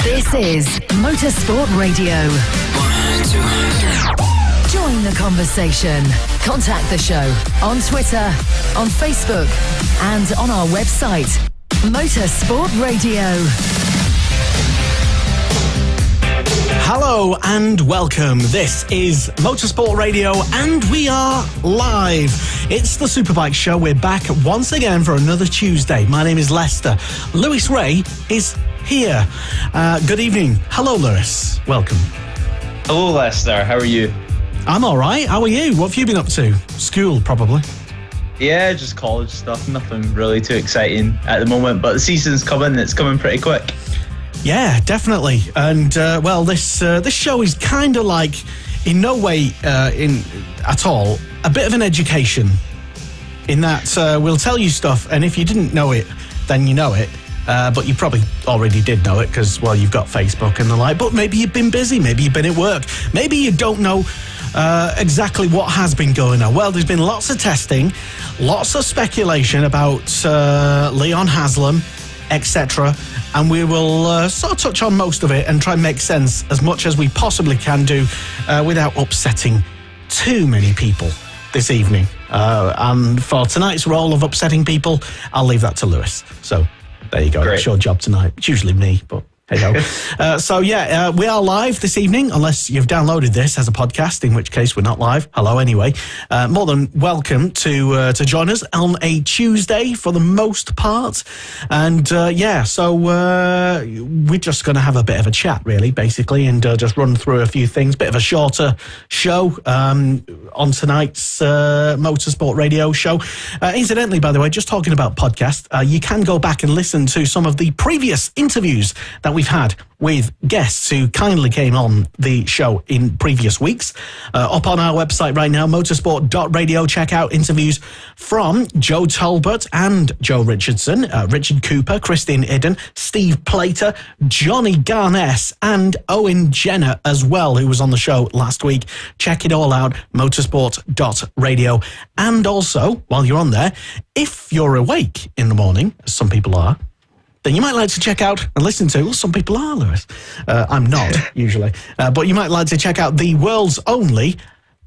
This is Motorsport Radio. Join the conversation. Contact the show on Twitter, on Facebook, and on our website, Motorsport Radio. Hello and welcome. This is Motorsport Radio and we are live. It's the Superbike Show. We're back once again for another Tuesday. My name is Lester. Lewis Ray is here. Good evening. Hello, Lewis. Welcome. Hello, Lester. How are you? I'm all right. How are you? What have you been up to? School, probably. Yeah, just college stuff. Nothing really too exciting at the moment, but the season's coming. It's coming pretty quick. Yeah, definitely. And, this show is kind of like, in no way at all, a bit of an education in that we'll tell you stuff, and if you didn't know it, then you know it. But you probably already did know it because, well, you've got Facebook and the like, but maybe you've been busy, maybe you've been at work, maybe you don't know exactly what has been going on. Well, there's been lots of testing, lots of speculation about Leon Haslam, etc., and we will sort of touch on most of it and try and make sense as much as we possibly can do without upsetting too many people this evening. And for tonight's role of upsetting people, I'll leave that to Lewis. So there you go. Great. It's your job tonight. It's usually me, but hey ho. We are live this evening, unless you've downloaded this as a podcast, in which case we're not live. Hello anyway. More than welcome to join us on a Tuesday for the most part. And we're just going to have a bit of a chat, really, basically, and just run through a few things. Bit of a shorter show on tonight's Motorsport Radio show. Incidentally, by the way, just talking about podcast, you can go back and listen to some of the previous interviews that we've had with guests who kindly came on the show in previous weeks. Up on our website right now, motorsport.radio, check out interviews from Joe Talbot and Joe Richardson, Richard Cooper, Christine Idden, Steve Plater, Johnny Garness, and Owen Jenner as well, who was on the show last week. Check it all out, motorsport.radio. And also, while you're on there, if you're awake in the morning, as some people are, then you might like to check out and listen to, well, some people are, Lewis. I'm not, usually. But you might like to check out the world's only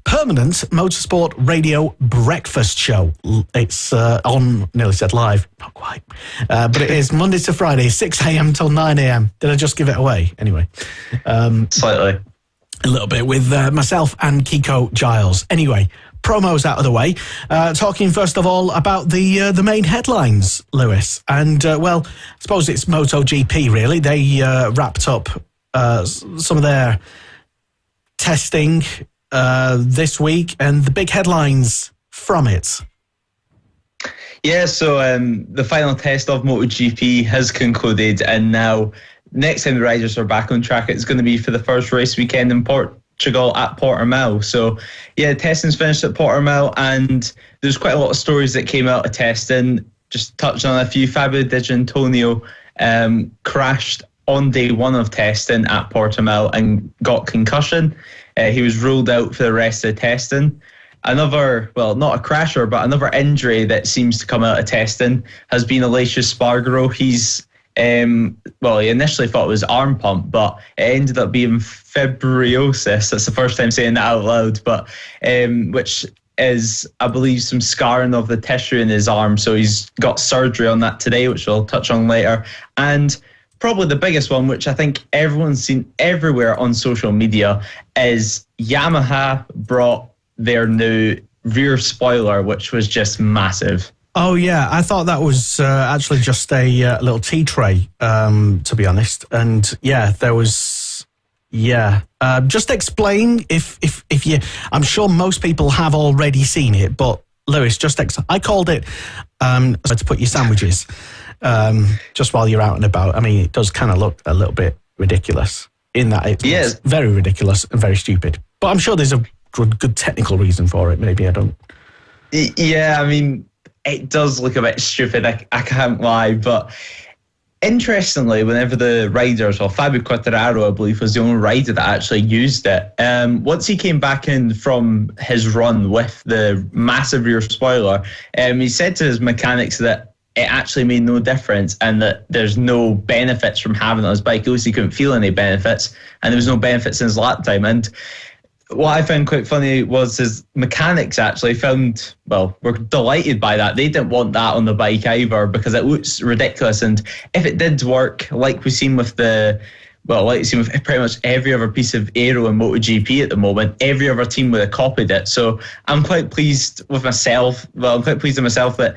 permanent Motorsport Radio breakfast show. It's on, nearly said live, not quite. But it is Monday to Friday, 6 a.m. till 9 a.m. Did I just give it away? Anyway. Slightly. A little bit with myself and Kiko Giles. Anyway, promos out of the way. Talking first of all about the main headlines, Lewis. And, I suppose it's MotoGP, really. They wrapped up some of their testing this week and the big headlines from it. Yeah, so the final test of MotoGP has concluded, and now next time the riders are back on track, it's going to be for the first race weekend in Portugal at Portimao. So, yeah, testing's finished at Portimao, and there's quite a lot of stories that came out of testing. Just touched on a few. Fabio Di Giannantonio crashed on day one of testing at Portimao and got concussion. He was ruled out for the rest of the testing. Another, well, not a crasher, but another injury that seems to come out of testing has been Aleix Espargaro. He's he initially thought it was arm pump, but it ended up being fibriosis. That's the first time saying that out loud, but which is, I believe, some scarring of the tissue in his arm. So he's got surgery on that today, which we'll touch on later. And probably the biggest one, which I think everyone's seen everywhere on social media, is Yamaha brought their new rear spoiler, which was just massive. Oh, yeah. I thought that was actually just a little tea tray, to be honest. And, yeah, there was... Yeah. Just explain if you... I'm sure most people have already seen it, but, Lewis, I called it to put your sandwiches just while you're out and about. I mean, it does kind of look a little bit ridiculous in that it's very ridiculous and very stupid. But I'm sure there's a good technical reason for it. Maybe I don't... Yeah, I mean... It does look a bit stupid, I can't lie, but interestingly, whenever the riders, Fabio Quartararo, I believe, was the only rider that actually used it. Once he came back in from his run with the massive rear spoiler, he said to his mechanics that it actually made no difference and that there's no benefits from having it on his bike. At least he couldn't feel any benefits, and there was no benefits in his lap time. And what I found quite funny was his mechanics actually were delighted by that. They didn't want that on the bike either because it looks ridiculous. And if it did work, like we've seen with pretty much every other piece of aero in MotoGP at the moment, every other team would have copied it. So I'm quite pleased with myself. Well, I'm quite pleased with myself that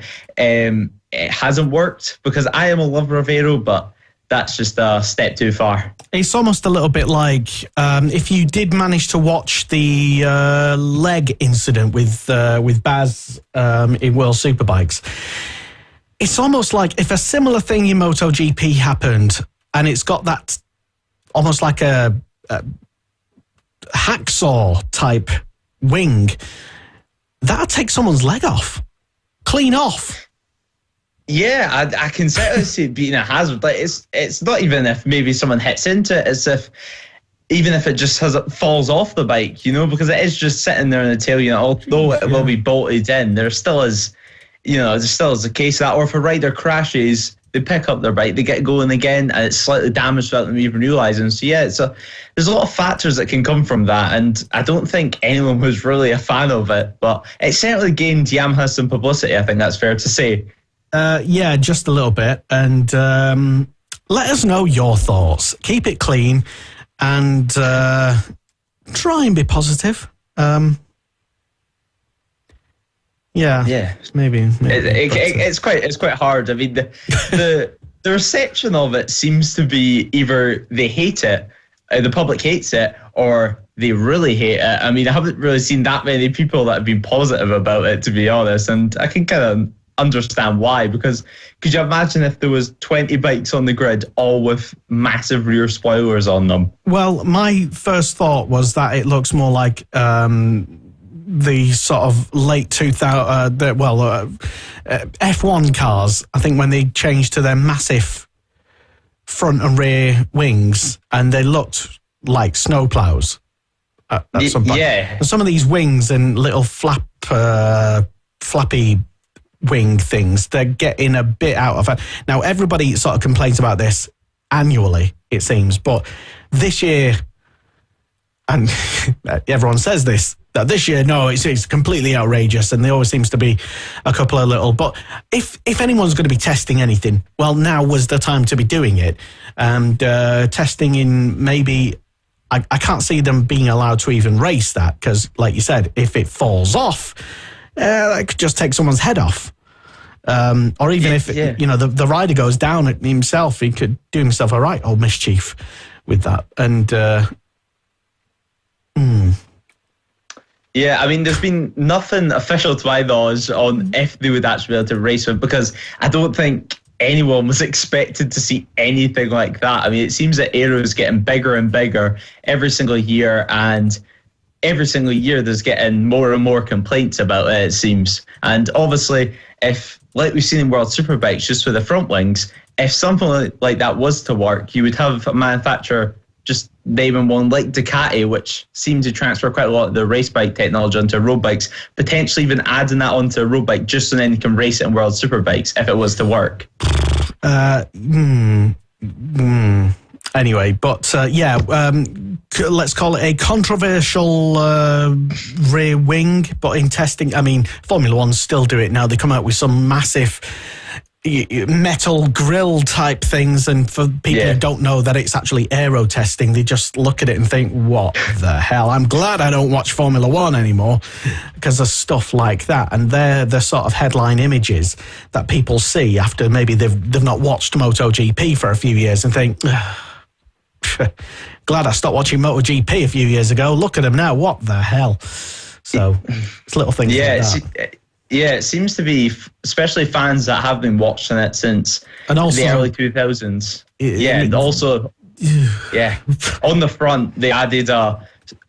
it hasn't worked, because I am a lover of aero, but that's just a step too far. It's almost a little bit like if you did manage to watch the leg incident with Baz in World Superbikes. It's almost like if a similar thing in MotoGP happened, and it's got that almost like a hacksaw type wing, that'd take someone's leg off, clean off. Yeah, I can certainly see it being a hazard. Like it's not even if maybe someone hits into it, it's even if it just falls off the bike, because it is just sitting there in the tail unit. Although it will be bolted in, there still is a case of that. Or if a rider crashes, they pick up their bike, they get going again, and it's slightly damaged without them even realising. So yeah, there's a lot of factors that can come from that, and I don't think anyone was really a fan of it, but it certainly gained Yamaha some publicity. I think that's fair to say. Yeah, just a little bit. And let us know your thoughts. Keep it clean and try and be positive. Yeah. Maybe it's quite hard. I mean, the reception of it seems to be either they hate it, the public hates it, or they really hate it. I mean, I haven't really seen that many people that have been positive about it, to be honest, and I can kind of understand why, because could you imagine if there was 20 bikes on the grid all with massive rear spoilers on them? Well, my first thought was that it looks more like the sort of late 2000 F1 cars, I think, when they changed to their massive front and rear wings, and they looked like snowplows at some point. Yeah, and some of these wings and little flappy wing things, they're getting a bit out of it. Now, everybody sort of complains about this annually, it seems, but this year, and everyone says this, that this year, no, it's completely outrageous, and there always seems to be a couple of little, but if anyone's going to be testing anything, well, now was the time to be doing it, and testing in maybe, I can't see them being allowed to even race that, because like you said, if it falls off, that could just take someone's head off. Or even if the rider goes down himself, he could do himself a right old mischief with that. And yeah, I mean, there's been nothing official to my knowledge on if they would actually be able to race it, because I don't think anyone was expected to see anything like that. I mean, it seems that aero is getting bigger and bigger every single year, and every single year there's getting more and more complaints about it, it seems. And obviously, if, like we've seen in World Superbikes, just with the front wings, if something like that was to work, you would have a manufacturer just naming one like Ducati, which seemed to transfer quite a lot of the race bike technology onto road bikes, potentially even adding that onto a road bike just so then you can race it in World Superbikes if it was to work. Anyway, but let's call it a controversial rear wing. But in testing, I mean, Formula One still do it now. They come out with some massive metal grill type things, and for people who don't know that it's actually aero testing, they just look at it and think, what the hell? I'm glad I don't watch Formula One anymore because of stuff like that. And they're the sort of headline images that people see after maybe they've not watched MotoGP for a few years and think, glad I stopped watching MotoGP a few years ago. Look at them now. What the hell? So it's little things like that. Yeah, it seems to be, especially fans that have been watching it since the early 2000s. On the front, they added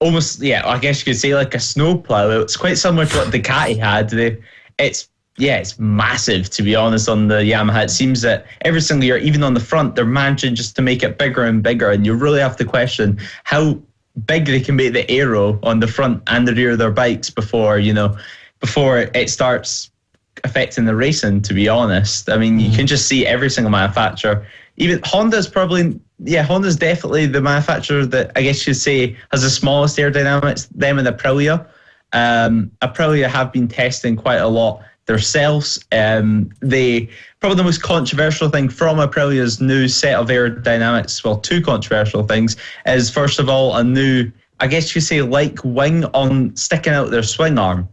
almost, I guess you could say like a snowplow. It's quite similar to what Ducati had. It's massive, to be honest, on the Yamaha. It seems that every single year, even on the front, they're managing just to make it bigger and bigger. And you really have to question how big they can make the aero on the front and the rear of their bikes before it starts affecting the racing, to be honest. I mean, you can just see every single manufacturer. Even Honda's definitely the manufacturer that I guess you'd say has the smallest aerodynamics, them and Aprilia. Aprilia have been testing quite a lot themselves. Probably the most controversial thing from Aprilia's new set of aerodynamics, well, two controversial things, is first of all a new, I guess you say, like wing on sticking out their swing arm,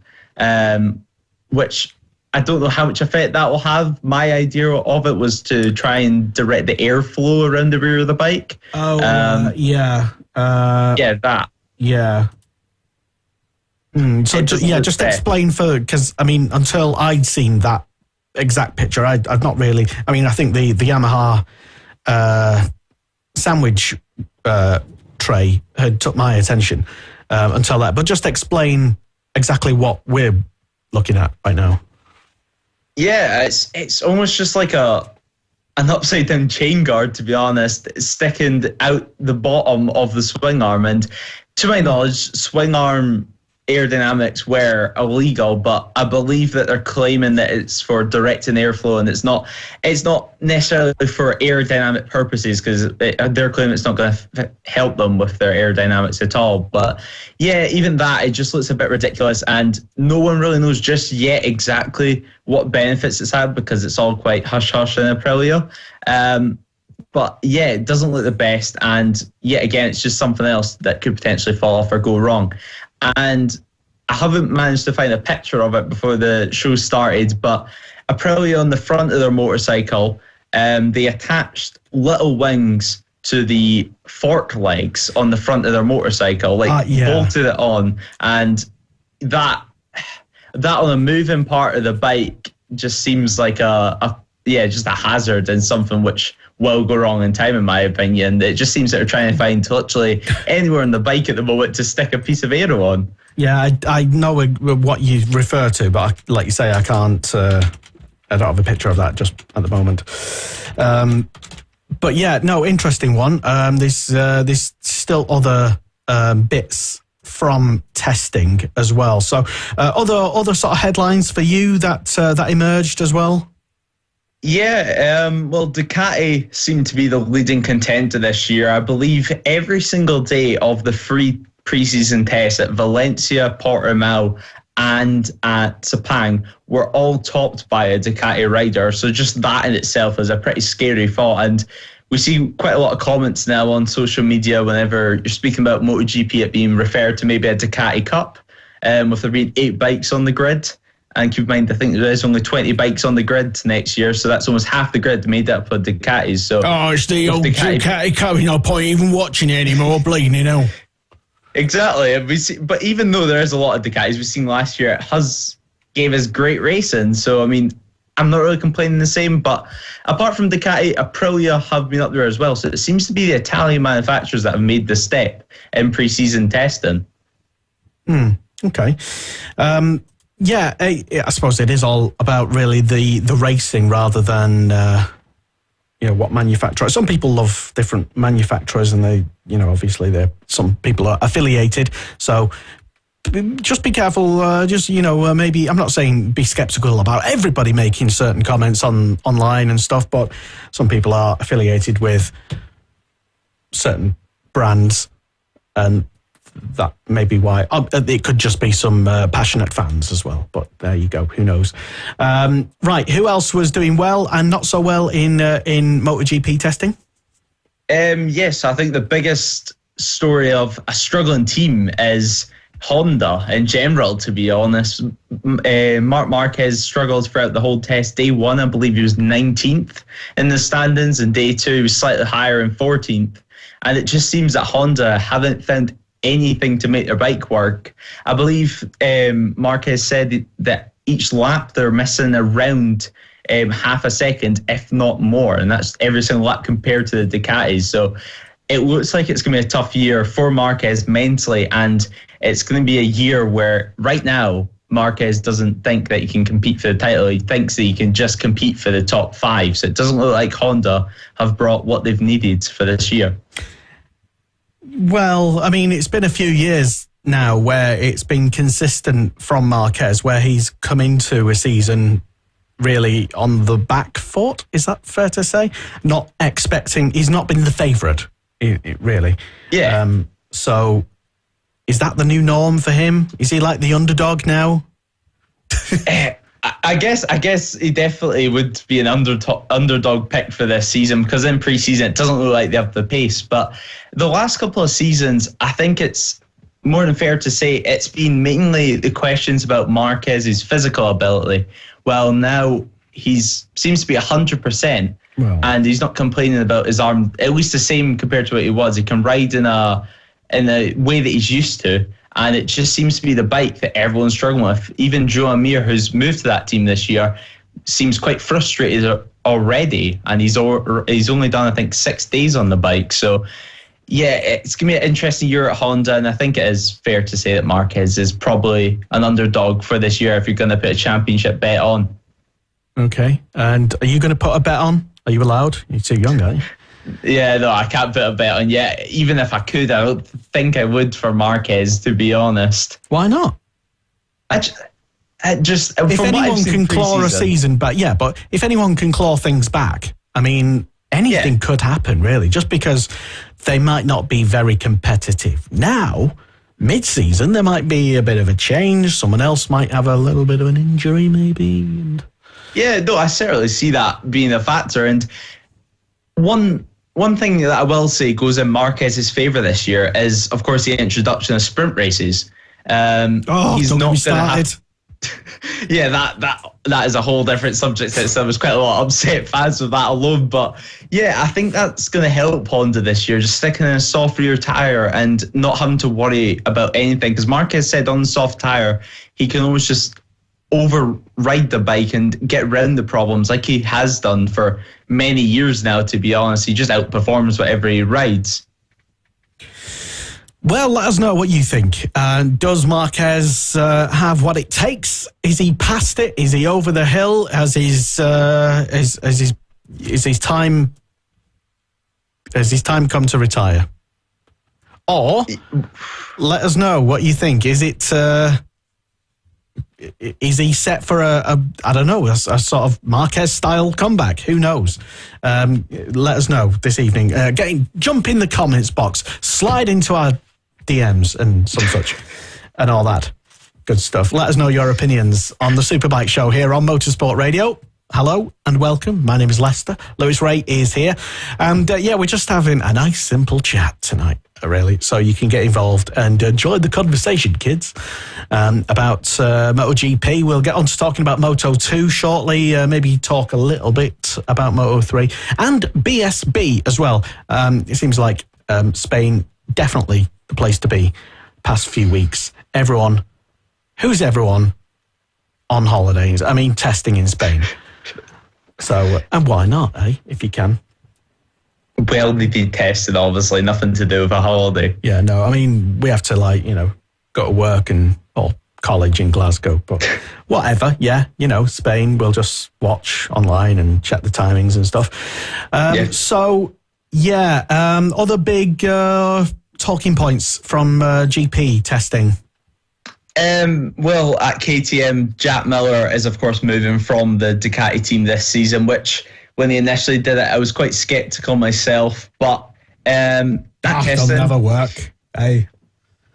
which I don't know how much effect that will have. My idea of it was to try and direct the airflow around the rear of the bike. That. Yeah. Just explain because, I mean, until I'd seen that exact picture, I'd not really, I mean, I think the Yamaha sandwich tray had took my attention until that. But just explain exactly what we're looking at right now. Yeah, it's almost just like an upside down chain guard, to be honest, sticking out the bottom of the swing arm. And to my knowledge, swing arm aerodynamics were illegal, but I believe that they're claiming that it's for directing airflow, and it's not necessarily for aerodynamic purposes, because they're claiming it's not going to help them with their aerodynamics at all. But yeah, even that, it just looks a bit ridiculous, and no one really knows just yet exactly what benefits it's had, because it's all quite hush-hush in Aprilia. But yeah, it doesn't look the best, and yet again, it's just something else that could potentially fall off or go wrong. And I haven't managed to find a picture of it before the show started, but Aprilia on the front of their motorcycle, they attached little wings to the fork legs on the front of their motorcycle, bolted it on, and that on a moving part of the bike just seems like just a hazard and something which will go wrong in time, in my opinion. It just seems that they're trying to find literally anywhere on the bike at the moment to stick a piece of aero on. Yeah, I know what you refer to, but like you say, I can't. I don't have a picture of that just at the moment. But yeah, no, interesting one. There's still other bits from testing as well. So other sort of headlines for you that emerged as well. Yeah, well, Ducati seemed to be the leading contender this year. I believe every single day of the free preseason tests at Valencia, Portimao, and at Sepang were all topped by a Ducati rider. So just that in itself is a pretty scary thought. And we see quite a lot of comments now on social media whenever you're speaking about MotoGP, it being referred to maybe a Ducati Cup, with there being 8 bikes on the grid. And keep in mind, I think there's only 20 bikes on the grid next year, so that's almost half the grid made up of Ducatis. So it's the old Ducati Cup. No point even watching it anymore, bleeding, Exactly. But even though there is a lot of Ducatis we've seen last year, it gave us great racing. So, I mean, I'm not really complaining the same. But apart from Ducati, Aprilia have been up there as well. So it seems to be the Italian manufacturers that have made the step in pre-season testing. Okay. Yeah, I suppose it is all about really the racing rather than what manufacturer. Some people love different manufacturers, and they obviously some people are affiliated. So just be careful. Maybe I'm not saying be skeptical about everybody making certain comments online and stuff, but some people are affiliated with certain brands, and that may be why. It could just be some passionate fans as well, but there you go, who knows. Right, who else was doing well and not so well in MotoGP testing? Yes, I think the biggest story of a struggling team is Honda in general, to be honest. Marc Marquez struggled throughout the whole test. Day 1, I believe he was 19th in the standings, and day 2 he was slightly higher in 14th. And it just seems that Honda haven't found anything to make their bike work. I believe Marquez said that each lap they're missing around half a second, if not more, and that's every single lap compared to the Ducatis. So it looks like it's going to be a tough year for Marquez mentally, and it's going to be a year where right now Marquez doesn't think that he can compete for the title. He thinks that he can just compete for the top 5. So it doesn't look like Honda have brought what they've needed for this year. Well, I mean, it's been a few years now where it's been consistent from Marquez, where he's come into a season really on the back foot. Is that fair to say? Not expecting, he's not been the favourite, really. Yeah. So is that the new norm for him? Is he like the underdog now? I guess he definitely would be an underdog pick for this season, because in pre-season it doesn't look like they have the pace. But the last couple of seasons, I think it's more than fair to say it's been mainly the questions about Marquez's physical ability. Well, now seems to be 100%, and he's not complaining about his arm, at least the same compared to what he was. He can ride in a way that he's used to. And it just seems to be the bike that everyone's struggling with. Even Joe Amir, who's moved to that team this year, seems quite frustrated already. And he's only done, I think, 6 days on the bike. So, yeah, it's going to be an interesting year at Honda. And I think it is fair to say that Marquez is probably an underdog for this year if you're going to put a championship bet on. Okay. And are you going to put a bet on? Are you allowed? You're too young, aren't you? Yeah, no, I can't put a bet on yet. Even if I could, I don't think I would for Marquez, to be honest. Why not? I just if anyone can claw a season back, yeah, but if anyone can claw things back, I mean, anything could happen, really, just because they might not be very competitive. Now, mid-season, there might be a bit of a change. Someone else might have a little bit of an injury, maybe. Yeah, no, I certainly see that being a factor. And one thing that I will say goes in Marquez's favour this year is, of course, the introduction of sprint races. He's not going to have. Yeah, that is a whole different subject. So there was quite a lot of upset fans with that alone. But yeah, I think that's going to help Honda this year, just sticking in a soft rear tyre and not having to worry about anything. Because Marquez said on the soft tyre, he can always just override the bike and get around the problems like he has done for many years now, to be honest. He just outperforms whatever he rides. Well, let us know what you think. Does Marquez have what it takes? Is he past it? Is he over the hill? Has his time come to retire? Or let us know what you think. Is he set for a sort of Marquez-style comeback? Who knows? Let us know this evening. Jump in the comments box, slide into our DMs and some such, and all that good stuff. Let us know your opinions on the Superbike Show here on Motorsport Radio. Hello and welcome. My name is Lester. Lewis Ray is here. And we're just having a nice, simple chat tonight, really. So you can get involved and enjoy the conversation, kids, about MotoGP. We'll get on to talking about Moto2 shortly, maybe talk a little bit about Moto3 and BSB as well. It seems like Spain, definitely the place to be past few weeks. Who's everyone on holidays? I mean, testing in Spain. So, and why not, if you can? Well, they've been tested, obviously, nothing to do with a holiday. Yeah, no, I mean, we have to, go to work or college in Glasgow, but whatever, yeah, Spain, we'll just watch online and check the timings and stuff. So, other big talking points from GP testing. Well, at KTM, Jack Miller is, of course, moving from the Ducati team this season, which, when they initially did it, I was quite sceptical myself. But that testing will never work. Hey.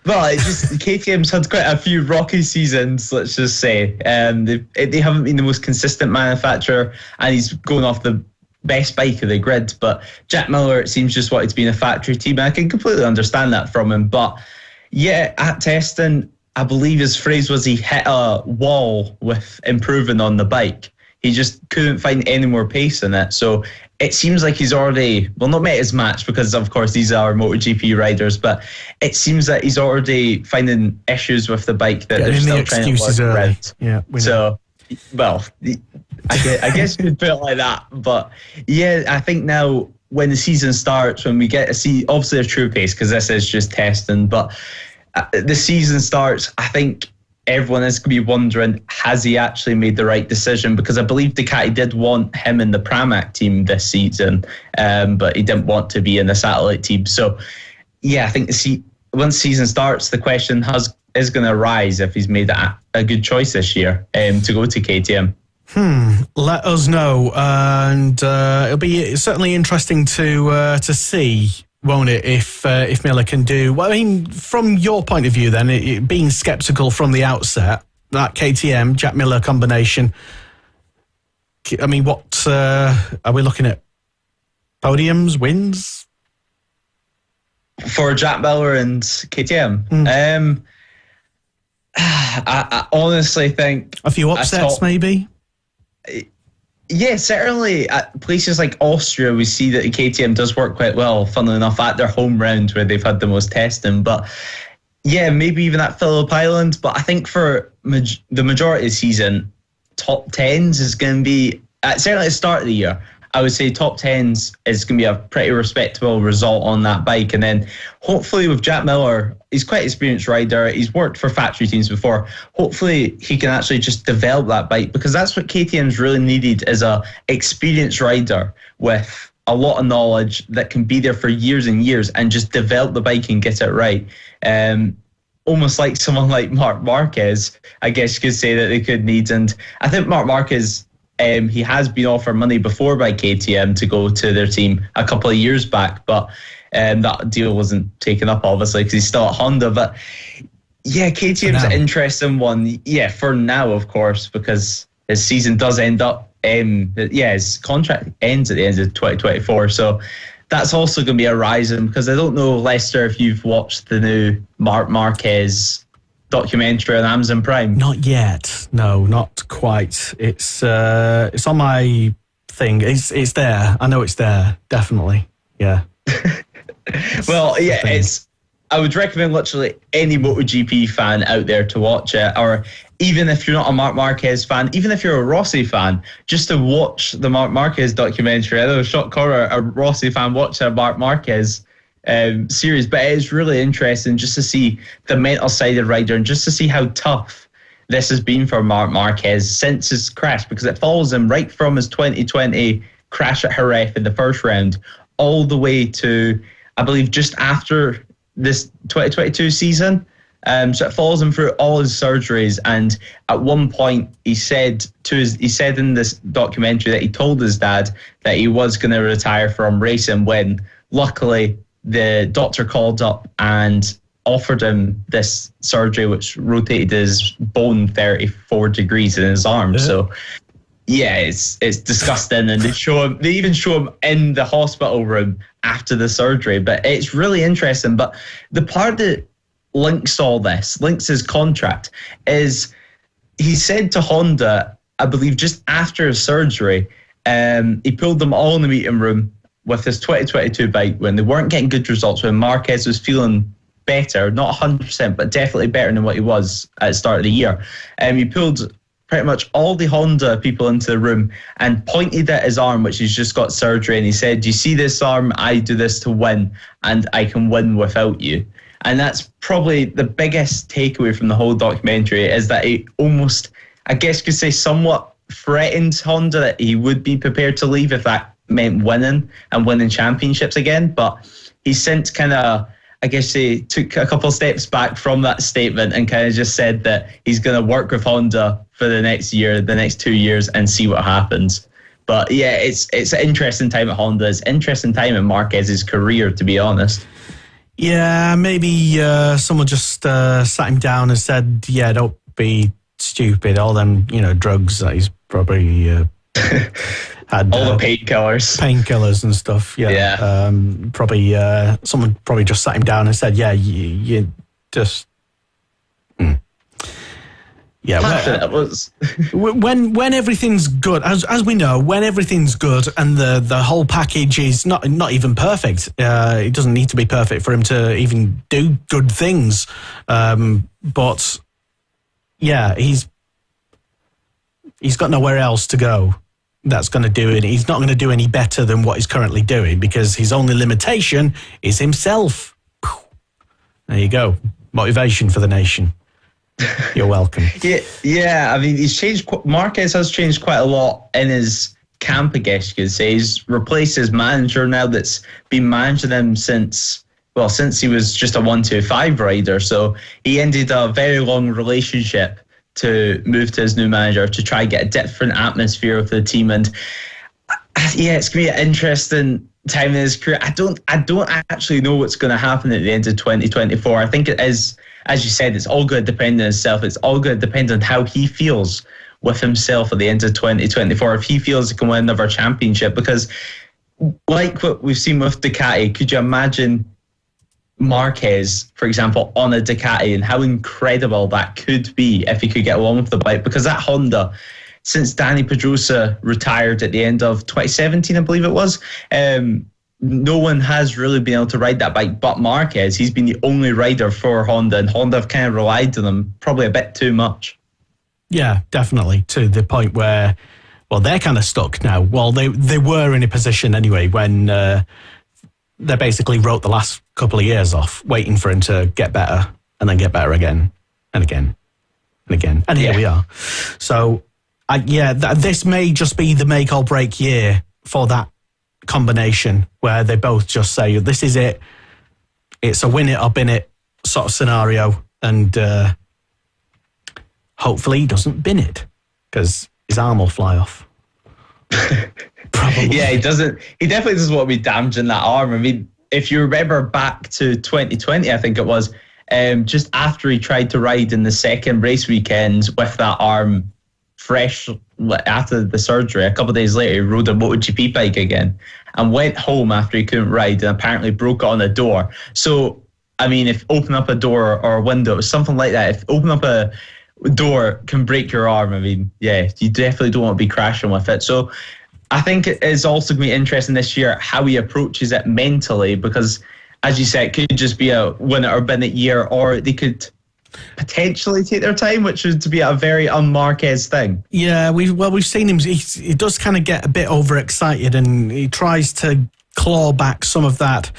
Well, KTM's had quite a few rocky seasons, let's just say. They haven't been the most consistent manufacturer, and he's going off the best bike of the grid. But Jack Miller, it seems, just wanted to be in a factory team, and I can completely understand that from him. But yeah, at testing, I believe his phrase was he hit a wall with improving on the bike. He just couldn't find any more pace in it. So it seems like he's already, not met his match, because of course these are MotoGP riders, but it seems that he's already finding issues with the bike that they're still trying to work around. Yeah, so, well, I guess you could put it like that. But yeah, I think now when the season starts, when we get to see, obviously a true pace, because this is just testing, but the season starts, I think everyone is going to be wondering, has he actually made the right decision? Because I believe Ducati did want him in the Pramac team this season, but he didn't want to be in the satellite team. So, yeah, I think once season starts, the question is going to arise if he's made a good choice this year to go to KTM. Let us know, and it'll be certainly interesting to see, won't it, if Miller can do well. I mean, from your point of view, then, being sceptical from the outset, that KTM Jack Miller combination. I mean, what are we looking at? Podiums, wins for Jack Miller and KTM. I honestly think a few upsets, maybe. Yeah, certainly at places like Austria, we see that the KTM does work quite well, funnily enough, at their home round where they've had the most testing. But yeah, maybe even at Phillip Island. But I think for the majority of the season, top 10s is going to be, certainly at the start of the year, I would say top 10s is going to be a pretty respectable result on that bike. And then hopefully with Jack Miller, he's quite an experienced rider. He's worked for factory teams before. Hopefully he can actually just develop that bike, because that's what KTM's really needed, is a experienced rider with a lot of knowledge that can be there for years and years and just develop the bike and get it right. Almost like someone like Marc Marquez, I guess you could say that they could need. And I think Marc Marquez, he has been offered money before by KTM to go to their team a couple of years back, but that deal wasn't taken up, obviously, because he's still at Honda. But yeah, KTM's an interesting one. Yeah, for now, of course, because his season does end up, his contract ends at the end of 2024. So that's also going to be a rising, because I don't know, Lester, if you've watched the new Marc Marquez documentary on Amazon Prime. Not yet. No, not quite. It's on my thing. It's there. I know it's there. Definitely. Yeah. Well, yeah, I would recommend literally any MotoGP fan out there to watch it, or even if you're not a Marc Marquez fan, even if you're a Rossi fan, just to watch the Marc Marquez documentary. I know Shot Corner, a Rossi fan, watching a Marc Marquez series, but it is really interesting just to see the mental side of the rider and just to see how tough this has been for Marc Marquez since his crash, because it follows him right from his 2020 crash at Jerez in the first round all the way to, I believe, just after this 2022 season. So it follows him through all his surgeries, and at one point he said in this documentary that he told his dad that he was going to retire from racing, when luckily the doctor called up and offered him this surgery, which rotated his bone 34 degrees in his arm. Yeah. So yeah, it's disgusting, and they even show him in the hospital room after the surgery. But it's really interesting. But the part that links his contract, is he said to Honda, I believe just after his surgery, he pulled them all in the meeting room with his 2022 bike when they weren't getting good results, when Marquez was feeling better, not 100%, but definitely better than what he was at the start of the year. He pulled pretty much all the Honda people into the room and pointed at his arm, which he's just got surgery, and he said, "Do you see this arm? I do this to win, and I can win without you." And that's probably the biggest takeaway from the whole documentary, is that he almost, I guess you could say, somewhat threatened Honda that he would be prepared to leave if that meant winning championships again. But he's since kind of, I guess he took a couple of steps back from that statement and kind of just said that he's going to work with Honda for the next year, the next 2 years, and see what happens. But yeah, it's an interesting time at Honda. It's an interesting time in Marquez's career, to be honest. Yeah, maybe someone just sat him down and said, "Yeah, don't be stupid. All them, drugs that he's probably had, all the painkillers and stuff." Yeah. Probably someone probably just sat him down and said, "Yeah, you just." Yeah, when everything's good, as we know, when everything's good and the whole package is not even perfect, it doesn't need to be perfect for him to even do good things. But yeah, he's got nowhere else to go. That's going to do it. He's not going to do any better than what he's currently doing, because his only limitation is himself. There you go. Motivation for the nation. You're welcome. Yeah. I mean, Marquez has changed quite a lot in his camp, I guess you could say. He's replaced his manager now that's been managing him since he was just a 125 rider. So he ended a very long relationship to move to his new manager to try and get a different atmosphere with the team. And yeah, it's going to be an interesting time in his career. I don't actually know what's going to happen at the end of 2024. I think it is, as you said, it's all going to depend on himself. It's all going to depend on how he feels with himself at the end of 2024. If he feels he can win another championship, because like what we've seen with Ducati, could you imagine Marquez, for example, on a Ducati, and how incredible that could be if he could get along with the bike? Because that Honda, since Danny Pedrosa retired at the end of 2017, I believe it was, no one has really been able to ride that bike but Marquez. He's been the only rider for Honda, and Honda have kind of relied on him probably a bit too much. Yeah, definitely, to the point where, well, they're kind of stuck now. Well, they were in a position anyway when they basically wrote the last couple of years off, waiting for him to get better and then get better again and again and again. And here we are. So, this may just be the make or break year for that combination where they both just say, this is it. It's a win it or bin it sort of scenario. And hopefully he doesn't bin it, because his arm will fly off. Probably. Yeah, he doesn't. He definitely doesn't want to be damaging that arm. I mean, if you remember back to 2020, I think it was, just after he tried to ride in the second race weekend with that arm fresh after the surgery, a couple of days later, he rode a MotoGP bike again and went home after he couldn't ride, and apparently broke it on a door. So, I mean, if open up a door or a window, something like that, if open up a door can break your arm, I mean, yeah, you definitely don't want to be crashing with it. So I think it is also going to be interesting this year how he approaches it mentally, because, as you said, it could just be a win it or bin it year, or they could potentially take their time, which would be a very un-Marquez thing. Yeah, we've seen him. He does kind of get a bit overexcited, and he tries to claw back some of that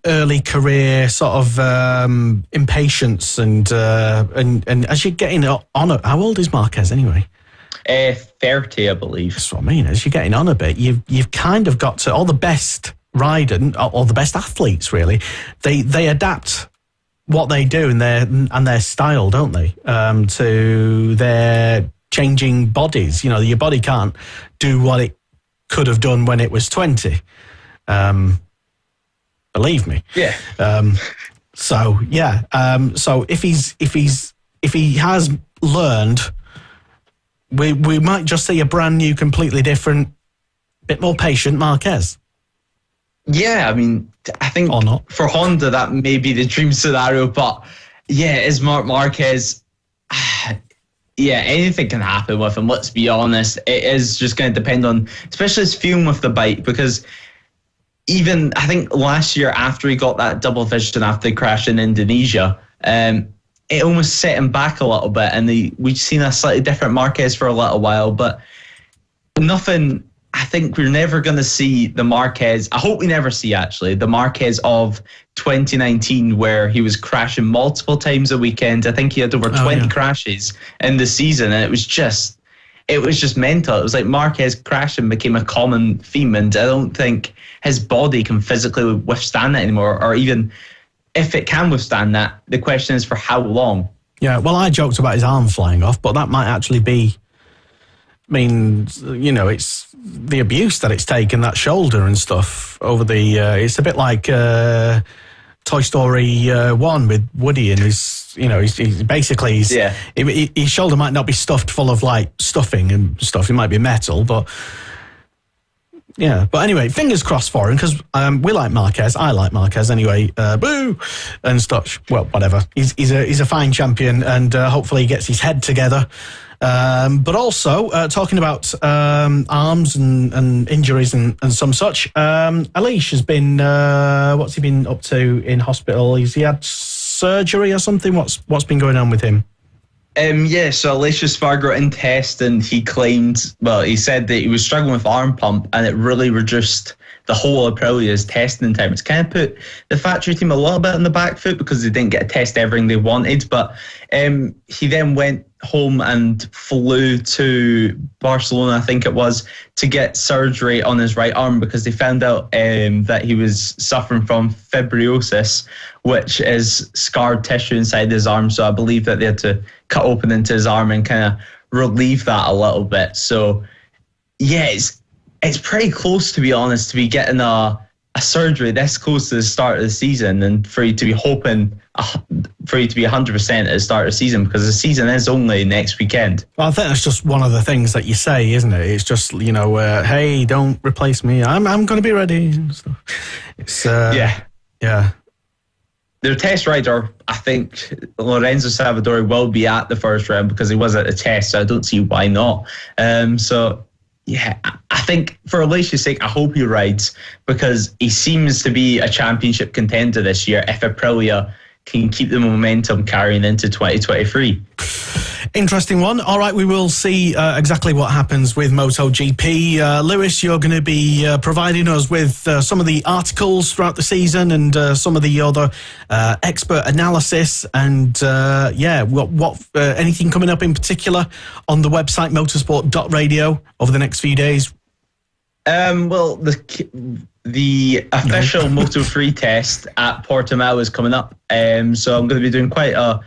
early career sort of impatience, and as you're getting on, how old is Marquez anyway? 30, I believe. That's what I mean. As you're getting on a bit, you've kind of got to, all the best riders, or the best athletes really, they adapt what they do and their style, don't they, to their changing bodies. You know, your body can't do what it could have done when it was 20. Believe me. Yeah. So if he has learned, we might just see a brand new, completely different, bit more patient Marquez. Yeah, I mean, I think or not. For Honda that may be the dream scenario, but yeah, is Marquez? Yeah, anything can happen with him. Let's be honest. It is just going to depend on, especially his feeling with the bike, because even I think last year after he got that double vision after the crash in Indonesia, it almost set him back a little bit, and we've seen a slightly different Marquez for a little while, but nothing. I think we're never going to see the Marquez. I hope we never see, actually, the Marquez of 2019, where he was crashing multiple times a weekend. I think he had over 20 crashes in the season, and it was just mental. It was like Marquez crashing became a common theme, and I don't think his body can physically withstand that anymore, or even if it can withstand that, the question is for how long. Yeah, well, I joked about his arm flying off, but that might actually be, I mean, you know, it's the abuse that it's taken, that shoulder and stuff over the, it's a bit like Toy Story 1 with Woody, and his shoulder might not be stuffed full of like stuffing and stuff. It might be metal, but yeah. But anyway, fingers crossed for him, because we like Marquez. I like Marquez anyway. Boo and stuff. Well, whatever. He's a fine champion, and hopefully he gets his head together. But also talking about arms and injuries and some such. Alish has been what's he been up to in hospital? Has he had surgery or something? What's been going on with him? So Alicia Spargo in testing, he said that he was struggling with arm pump, and it really reduced the whole of Aprilia's testing time. It's kind of put the factory team a little bit on the back foot, because they didn't get to test everything they wanted, but he then went home and flew to Barcelona, I think it was, to get surgery on his right arm because they found out that he was suffering from fibrosis, which is scarred tissue inside his arm. So I believe that they had to cut open into his arm and kind of relieve that a little bit. So yeah, it's pretty close, to be honest, to be getting a surgery this close to the start of the season, and for you to be hoping for you to be 100% at the start of the season, because the season is only next weekend. Well, I think that's just one of the things that you say, isn't it? It's just, hey, don't replace me. I'm going to be ready and stuff. It's yeah. Their test rider, I think Lorenzo Savadori will be at the first round because he was at the test, so I don't see why not. So yeah, I think for Alesia's sake, I hope he rides, because he seems to be a championship contender this year if Aprilia can keep the momentum carrying into 2023. Interesting one. All right, we will see exactly what happens with MotoGP. Lewis, you're going to be providing us with some of the articles throughout the season and some of the other expert analysis. And what anything coming up in particular on the website motorsport.radio over the next few days? Well, the official Moto3 test at Portimao is coming up. So I'm going to be doing quite a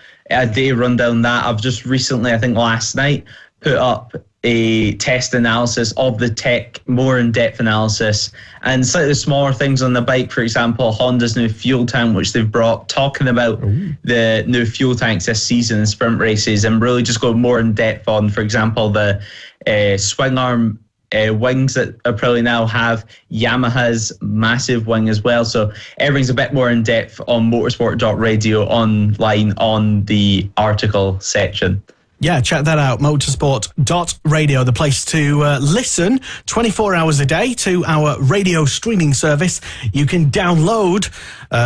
day rundown that. I've just recently, I think last night, put up a test analysis of the tech, more in-depth analysis, and slightly smaller things on the bike. For example, Honda's new fuel tank, which they've brought, talking about the new fuel tanks this season in sprint races, and really just go more in-depth on, for example, the swing arm wings that Aprilia now have, Yamaha's massive wing as well. So everything's a bit more in depth on motorsport.radio online on the article section. Yeah, check that out, motorsport.radio, the place to listen 24 hours a day to our radio streaming service. You can download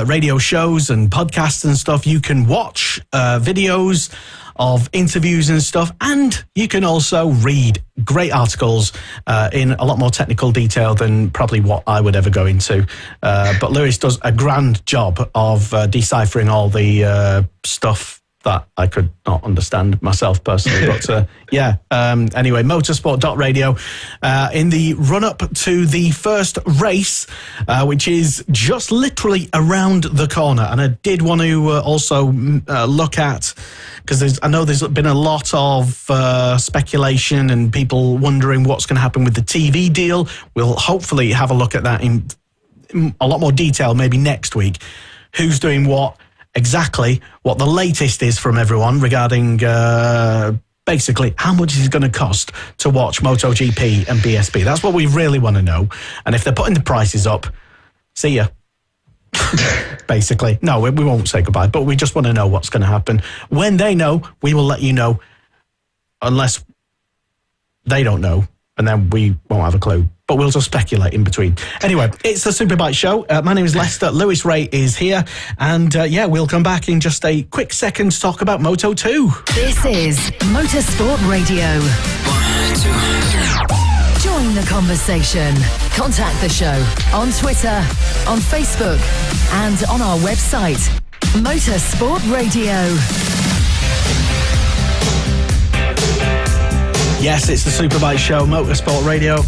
radio shows and podcasts and stuff. You can watch videos of interviews and stuff, and you can also read great articles in a lot more technical detail than probably what I would ever go into. But Lewis does a grand job of deciphering all the stuff that I could not understand myself personally. But anyway, motorsport.radio in the run-up to the first race, which is just literally around the corner. And I did want to also look at, because I know there's been a lot of speculation and people wondering what's going to happen with the TV deal. We'll hopefully have a look at that in a lot more detail maybe next week. Who's doing what? Exactly what the latest is from everyone regarding basically how much is it going to cost to watch MotoGP and BSB. That's what we really want to know. And if they're putting the prices up, see ya. Basically. No, we won't say goodbye, but we just want to know what's going to happen. When they know, we will let you know, unless they don't know, and then we won't have a clue. But we'll just speculate in between. Anyway, it's the Superbike Show. My name is Lester. Lewis Ray is here. And we'll come back in just a quick second to talk about Moto2. This is Motorsport Radio. 1, 2, 3. Join the conversation. Contact the show on Twitter, on Facebook, and on our website, Motorsport Radio. Yes, it's the Superbike Show, Motorsport Radio.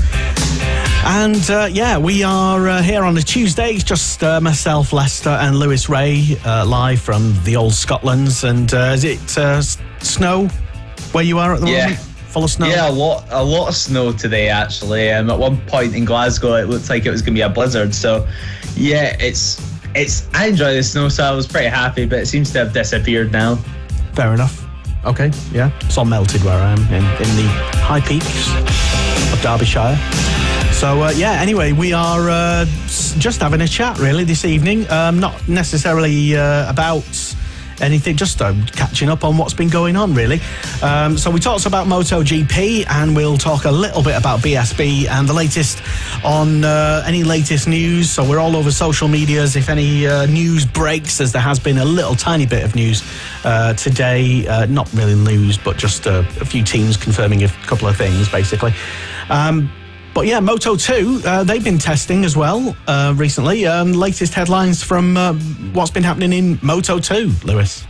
And we are here on a Tuesday. It's just myself, Lester, and Lewis Ray live from the old Scotlands. And is it snow where you are at the moment? Full of snow? Yeah, a lot of snow today, actually. At one point in Glasgow, it looked like it was going to be a blizzard. So, yeah, I enjoy the snow, so I was pretty happy, but it seems to have disappeared now. Fair enough. Okay, yeah. It's all melted where I am in the high peaks of Derbyshire. So, anyway, we are just having a chat, really, this evening. Not necessarily about anything, just catching up on what's been going on, really. So we talked about MotoGP, and we'll talk a little bit about BSB and the latest on any latest news. So we're all over social medias. If any news breaks, as there has been a little tiny bit of news today, not really news, but just a few teams confirming a couple of things, basically. But yeah, Moto2, they've been testing as well recently. Latest headlines from what's been happening in Moto2, Lewis.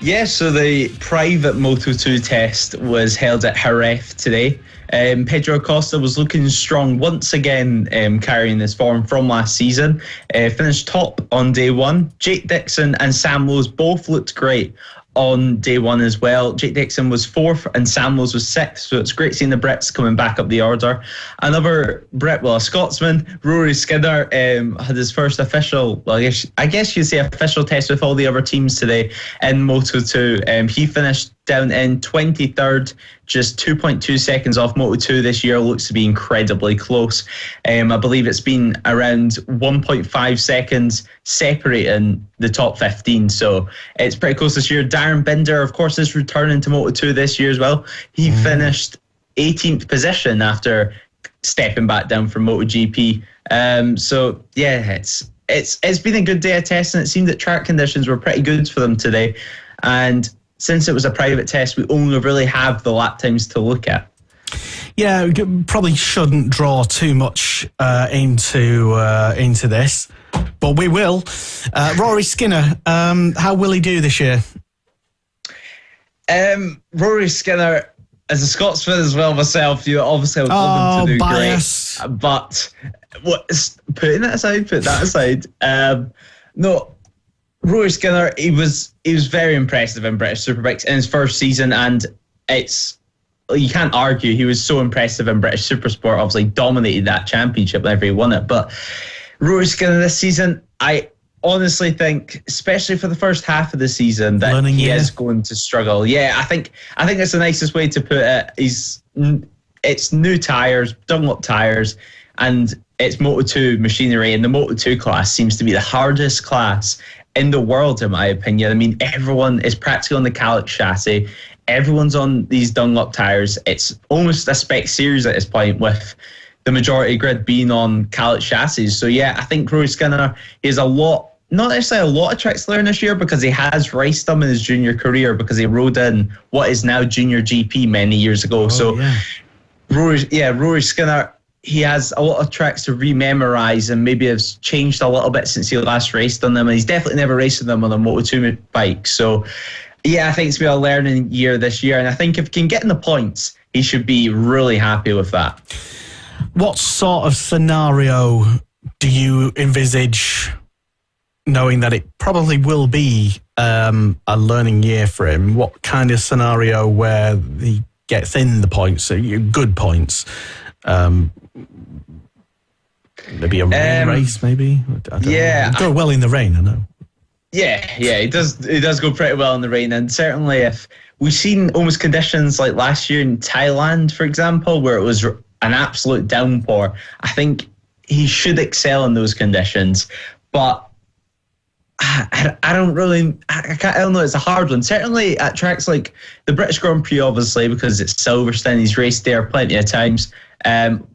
Yeah, so the private Moto2 test was held at Jerez today. Pedro Acosta was looking strong once again, carrying his form from last season. Finished top on day one. Jake Dixon and Sam Lowes both looked great on day one as well. Jake Dixon was 4th and Sam Lowes was 6th, so it's great seeing the Brits coming back up the order. Another Brit, well, a Scotsman, Rory Skinner, had his first official, well, I guess you'd say official test with all the other teams today in Moto2. He finished down in 23rd, just 2.2 seconds off Moto2 this year. Looks to be incredibly close. I believe it's been around 1.5 seconds separating the top 15, so it's pretty close this year. Darren Binder, of course, is returning to Moto2 this year as well. He finished 18th position after stepping back down from MotoGP. So yeah, it's been a good day of testing. It seemed that track conditions were pretty good for them today, and since it was a private test, we only really have the lap times to look at. Yeah, we probably shouldn't draw too much into this, but we will. Rory Skinner, how will he do this year? Rory Skinner, as a Scotsman as well myself, obviously I would love him to do bias. Great. But put that aside. No, Rory Skinner, he was very impressive in British Superbikes in his first season, and you can't argue he was so impressive in British Supersport. Obviously dominated that championship whenever he won it. But Rory Skinner this season, I honestly think, especially for the first half of the season, that he is going to struggle. Yeah, I think that's the nicest way to put it. It's new tyres, Dunlop tyres, and it's Moto2 machinery, and the Moto2 class seems to be the hardest class in the world, in my opinion. I mean, everyone is practically on the Calix chassis. Everyone's on these Dunlop tyres. It's almost a spec series at this point, with the majority grid being on Calix chassis. So yeah, I think Rory Skinner is not necessarily a lot of tricks to learn this year, because he has raced them in his junior career, because he rode in what is now Junior GP many years ago. Rory Skinner, he has a lot of tricks to rememorise, and maybe has changed a little bit since he last raced on them, and he's definitely never raced them on a Moto2 bike. So yeah, I think it's been a learning year this year, and I think if he can get in the points, he should be really happy with that. What sort of scenario do you envisage, knowing that it probably will be a learning year for him? What kind of scenario where he gets in the points, good points? Maybe a rain race, maybe? I don't know. He'll go well in the rain, I know. Yeah, he does go pretty well in the rain, and certainly if we've seen almost conditions like last year in Thailand, for example, where it was an absolute downpour, I think he should excel in those conditions. But I don't know, it's a hard one. Certainly at tracks like the British Grand Prix, obviously, because it's Silverstone, he's raced there plenty of times.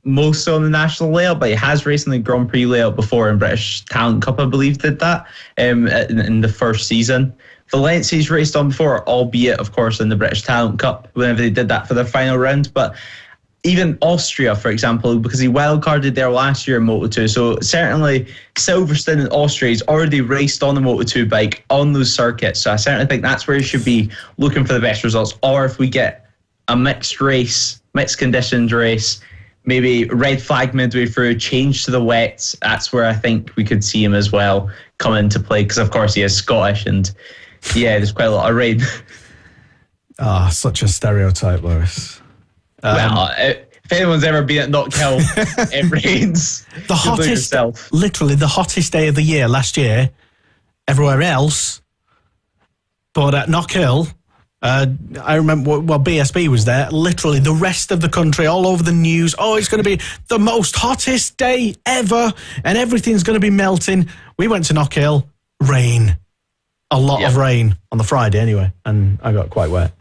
Most on the national layout, but he has raced in the Grand Prix layout before, in British Talent Cup, I believe, did that in the first season. Valencia he's raced on before, albeit, of course, in the British Talent Cup, whenever they did that for their final round. But even Austria, for example, because he wildcarded there last year in Moto2. So certainly Silverstone in Austria, he's already raced on the Moto2 bike on those circuits. So I certainly think that's where he should be looking for the best results. Or if we get a mixed conditions race, maybe red flag midway through, change to the wets, that's where I think we could see him as well come into play, because of course he is Scottish, and yeah, there's quite a lot of rain. Such a stereotype, Lewis. Well, if anyone's ever been at Knockhill, it rains. Literally the hottest day of the year last year, everywhere else, but at Knockhill, I remember, BSB was there, literally the rest of the country, all over the news, it's going to be the most hottest day ever, and everything's going to be melting. We went to Knockhill, rain. A lot of rain on the Friday anyway, and I got quite wet.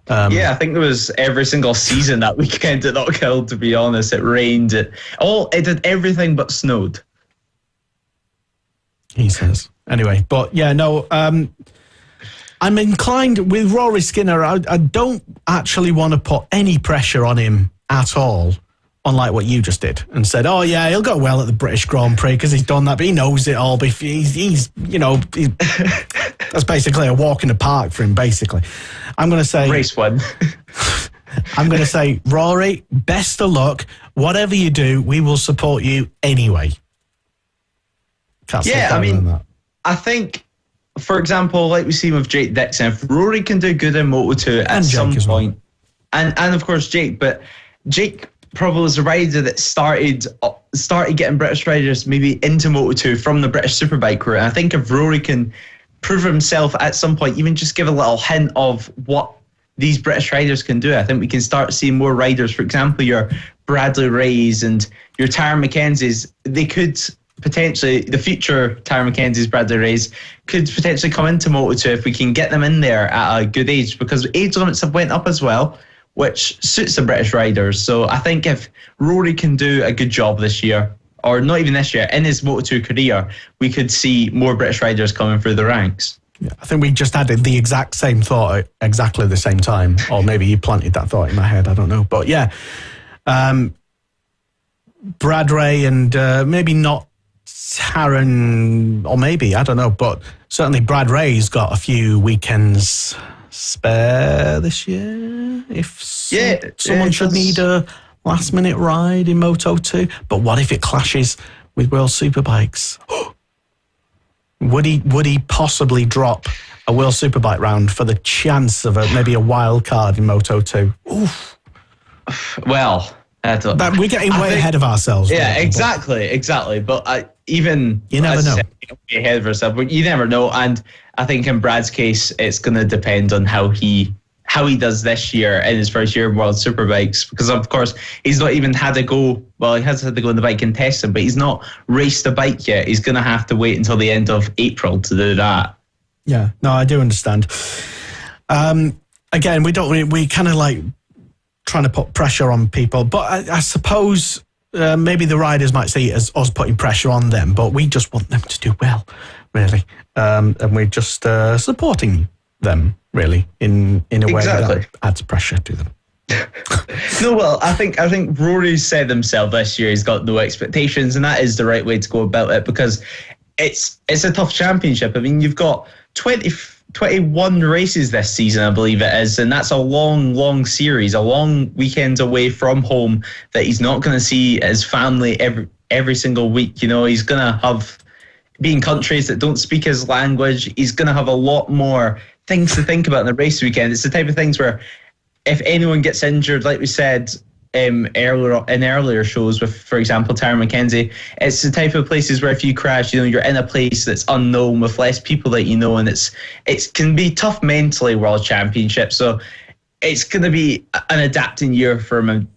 I think it was every single season that weekend at Knockhill, to be honest. It rained. It did everything but snowed. He says. Anyway, but yeah, no, I'm inclined with Rory Skinner. I don't actually want to put any pressure on him at all, unlike what you just did and said, he'll go well at the British Grand Prix because he's done that, but he knows it all. But he's That's basically a walk in the park for him, basically. I'm going to say... Race one. I'm going to say, Rory, best of luck. Whatever you do, we will support you anyway. Can't say Yeah, I better mean, than that. I think, for example, like we see with Jake Dixon, if Rory can do good in Moto2 at some point, and of course Jake, but Jake probably was a rider that started getting British riders maybe into Moto2 from the British Superbike route. And I think if Rory can prove himself at some point, even just give a little hint of what these British riders can do, I think we can start seeing more riders. For example, your Bradley Rays and your Tyrone McKenzie's, they could potentially, the future Tyrone McKenzie's, Bradley Rays, could potentially come into Moto2 if we can get them in there at a good age, because age limits have went up as well, which suits the British riders. So I think if Rory can do a good job this year, or not even this year, in his Moto2 career, we could see more British riders coming through the ranks. Yeah, I think we just had the exact same thought at exactly the same time. Or maybe you planted that thought in my head, I don't know. But yeah, Brad Ray and maybe not Taron, or maybe, I don't know, but certainly Brad Ray's got a few weekends spare this year. If someone should need a last minute ride in Moto2. But what if it clashes with World Superbikes? Would he possibly drop a World Superbike round for the chance of maybe a wild card in Moto2? Oof. Well, we're getting way ahead of ourselves. Yeah, really, exactly. But you never know. Ahead of ourselves, but you never know. And I think in Brad's case, it's going to depend on how he does this year in his first year of World Superbikes, because of course he's not even had to go. Well, he has had to go in the bike and test him, but he's not raced a bike yet. He's going to have to wait until the end of April to do that. Yeah, no, I do understand. Again, we kind of like trying to put pressure on people, but I suppose maybe the riders might see it as us putting pressure on them, but we just want them to do well, really, and we're just supporting them, really, in a way that adds pressure to them. No, well, I think Rory said himself this year he's got no expectations, and that is the right way to go about it, because it's a tough championship. I mean, you've got 21 races this season, I believe it is, and that's a long series, a long weekend away from home that he's not going to see his family every single week. You know, he's going to have, being countries that don't speak his language, he's going to have a lot more things to think about in the race weekend. It's the type of things where if anyone gets injured, like we said earlier shows with, for example, Tyrone McKenzie, it's the type of places where if you crash, you know, you're in a place that's unknown with less people that you know, and it can be tough mentally, World Championship. So it's going to be an adapting year for him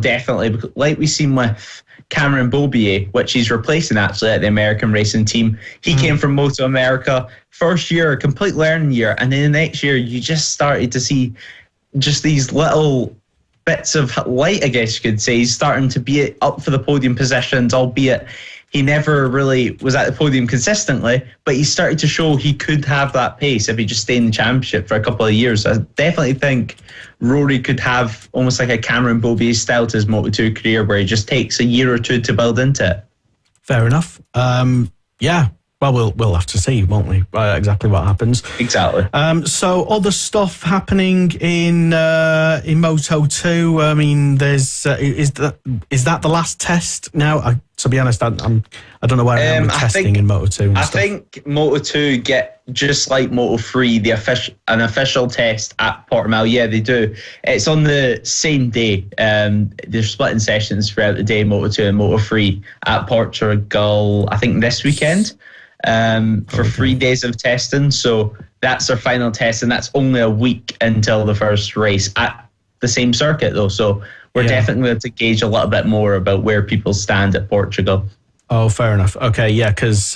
definitely, like we've seen with Cameron Beaubier, which he's replacing actually at the American racing team. He came from Moto America, first year, complete learning year, and then the next year you just started to see just these little bits of light, I guess you could say. He's starting to be up for the podium positions, albeit he never really was at the podium consistently, but he started to show he could have that pace if he just stayed in the championship for a couple of years. I definitely think Rory could have almost like a Cameron Beaubier style to his Moto2 career, where he just takes a year or two to build into it. Fair enough. Yeah. Well, we'll have to see, won't we? Exactly what happens. Exactly. So other stuff happening in Moto2. I mean, there's is that the last test now? To be honest, I don't know where I am with testing in Moto2. I think Moto2 get, just like Moto3, an official test at Portimao. Yeah, they do. It's on the same day. They're splitting sessions throughout the day, Moto2 and Moto3 at Portugal. I think this weekend. For 3 days of testing. So that's their final test, and that's only a week until the first race at the same circuit, though. So we're definitely going to gauge a little bit more about where people stand at Portugal. Oh, fair enough. Okay, yeah, because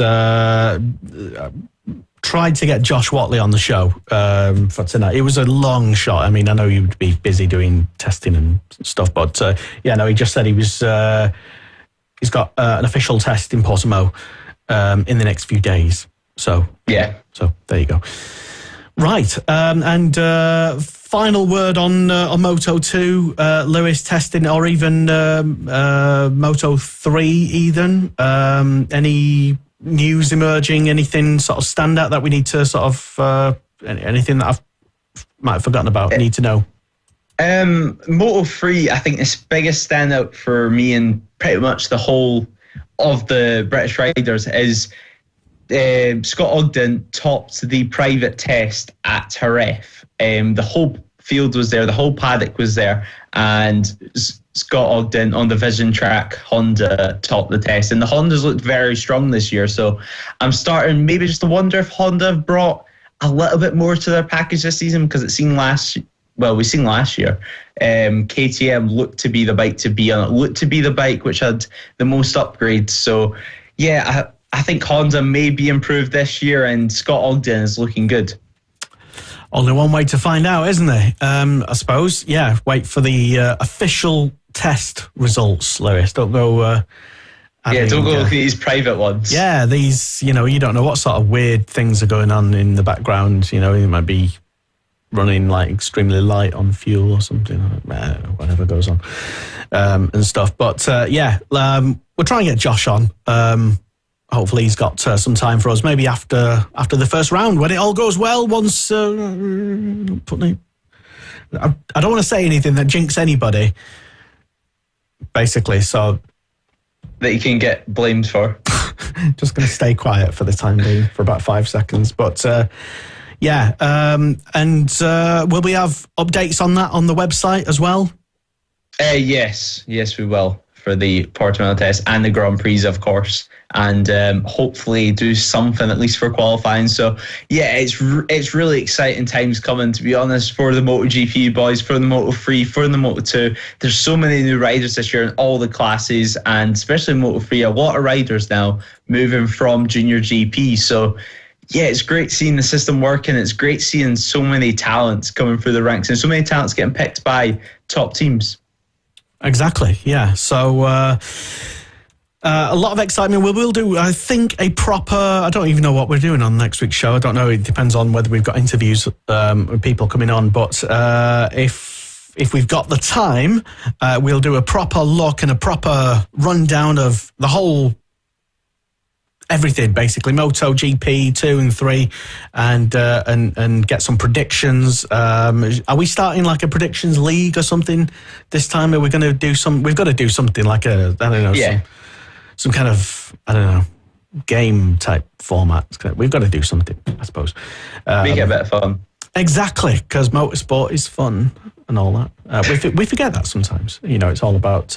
tried to get Josh Watley on the show for tonight. It was a long shot. I mean, I know you'd be busy doing testing and stuff, but he just said he's got an official test in Portimao in the next few days. So there you go. Right, and final word on Moto2, Lewis testing, or even Moto3, Ethan. Any news emerging? Anything sort of stand out that we need to sort of anything that might have forgotten about? Need to know. Moto3, I think the biggest standout for me and pretty much the whole of the British riders is Scott Ogden topped the private test at Jerez. The whole field was there, the whole paddock was there, and Scott Ogden on the Vision track Honda topped the test, and the Hondas looked very strong this year. So I'm starting maybe just to wonder if Honda have brought a little bit more to their package this season, because we've seen last year, KTM looked to be the bike to be on. It looked to be the bike which had the most upgrades. So yeah, I think Honda may be improved this year, and Scott Ogden is looking good. Only one way to find out, isn't there? I suppose. Yeah, wait for the official test results, Lewis. Don't go... don't go look at these private ones. Yeah, these, you don't know what sort of weird things are going on in the background. It might be running like extremely light on fuel or something, whatever goes on, and stuff. But we'll try and get Josh on. Hopefully he's got some time for us, maybe after the first round, when it all goes well. Once I don't want to say anything that jinx anybody, basically, so that you can get blamed for. Just going to stay quiet for the time being for about 5 seconds. But will we have updates on that on the website as well? Yes, we will, for the Portimao test and the Grand Prix, of course, and hopefully do something at least for qualifying. So yeah, it's really exciting times coming, to be honest, for the MotoGP boys, for the Moto3, for the Moto2. There's so many new riders this year in all the classes, and especially Moto3, a lot of riders now moving from junior GP. So yeah, it's great seeing the system working. It's great seeing so many talents coming through the ranks and so many talents getting picked by top teams. Exactly, yeah. So a lot of excitement. We will do, I think, a proper... I don't even know what we're doing on next week's show. I don't know. It depends on whether we've got interviews with people coming on. But if we've got the time, we'll do a proper look and a proper rundown of the whole... everything, basically, MotoGP 2 and 3, and get some predictions. Are we starting like a predictions league or something this time? Are we going to do some? We've got to do something like some kind of, game type format. We've got to do something, I suppose. Make it a bit of fun. Exactly, because motorsport is fun and all that. We forget that sometimes. It's all about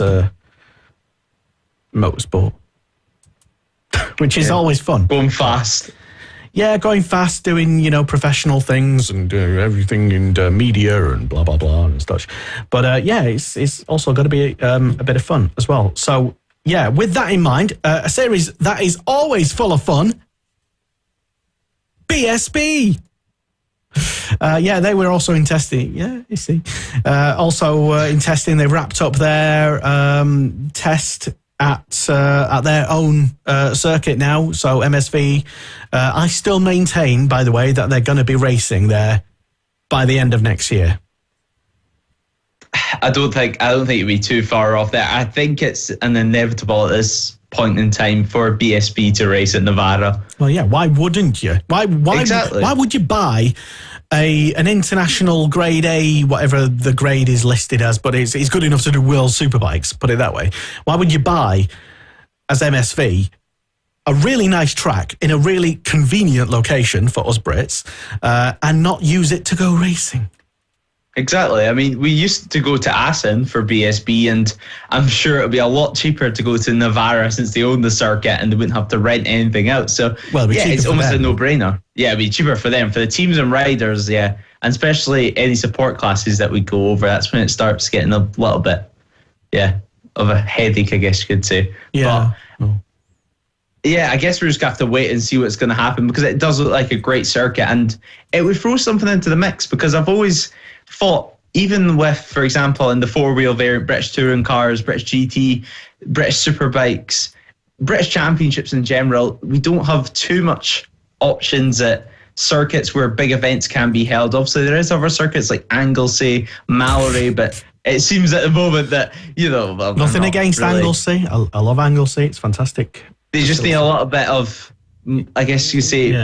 motorsport. Which is always fun. Going fast. Yeah, going fast, doing, professional things and everything in media and blah, blah, blah and such. But it's also got to be a bit of fun as well. So, yeah, with that in mind, a series that is always full of fun, BSB. They were also in testing. Yeah, you see. Also in testing, they wrapped up their test at their own circuit now. So MSV, I still maintain, by the way, that they're going to be racing there by the end of next year. I don't think it'd be too far off there. I think it's an inevitable at this point in time for BSB to race at Nevada. Well, yeah. Why wouldn't you? Why Exactly. Why would you buy an international grade A, whatever the grade is listed as, but it's good enough to do World Superbikes, put it that way. Why would you buy, as MSV, a really nice track in a really convenient location for us Brits and not use it to go racing? Exactly. I mean, we used to go to Assen for BSB, and I'm sure it'll be a lot cheaper to go to Navarra since they own the circuit and they wouldn't have to rent anything out. So, it's almost a no-brainer. Yeah, it'd be cheaper for them. For the teams and riders, yeah, and especially any support classes that we go over, that's when it starts getting a little bit, of a headache, I guess you could say. Yeah. But, yeah, I guess we're just going to have to wait and see what's going to happen, because it does look like a great circuit, and it would throw something into the mix, because I've always thought, even with, for example, in the four-wheel variant, British Touring Cars, British GT, British Superbikes, British Championships in general, we don't have too much options at circuits where big events can be held. Obviously, there is other circuits like Anglesey, Mallory, but it seems at the moment that, nothing against really. Anglesey. I love Anglesey. It's fantastic. They just need a little bit of I guess you say,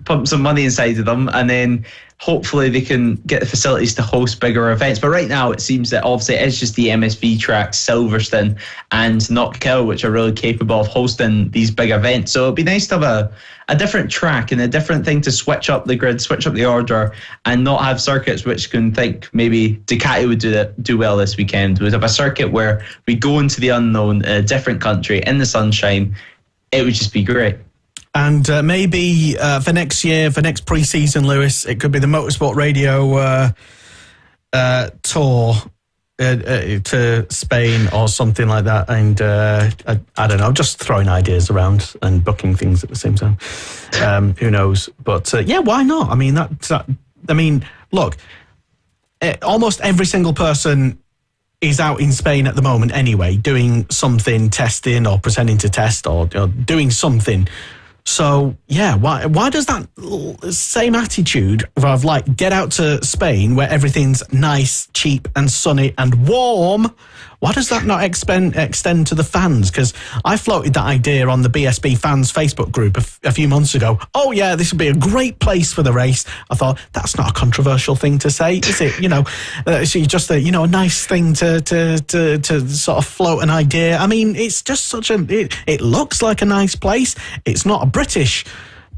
pump some money inside of them, and then hopefully they can get the facilities to host bigger events. But right now it seems that obviously it's just the MSV tracks, Silverstone and Knockhill, which are really capable of hosting these big events. So it'd be nice to have a different track and a different thing to switch up the grid, switch up the order, and not have circuits which can think maybe Ducati would do well this weekend. We'd have a circuit where we go into the unknown in a different country in the sunshine. It would just be great. And maybe for next year, for next pre-season, Lewis, it could be the Motorsport Radio tour to Spain or something like that. And I don't know, just throwing ideas around and booking things at the same time. Who knows? But yeah, why not? I mean, look, almost every single person is out in Spain at the moment anyway, doing something, testing or pretending to test or doing something. So, yeah, why does that same attitude of, like, get out to Spain where everything's nice, cheap and sunny and warm, why does that not extend to the fans? Because I floated that idea on the BSB fans Facebook group a few months ago. Oh, yeah, this would be a great place for the race. I thought, that's not a controversial thing to say, is it? It's just a nice thing to sort of float an idea. I mean, it's just it looks like a nice place. It's not a British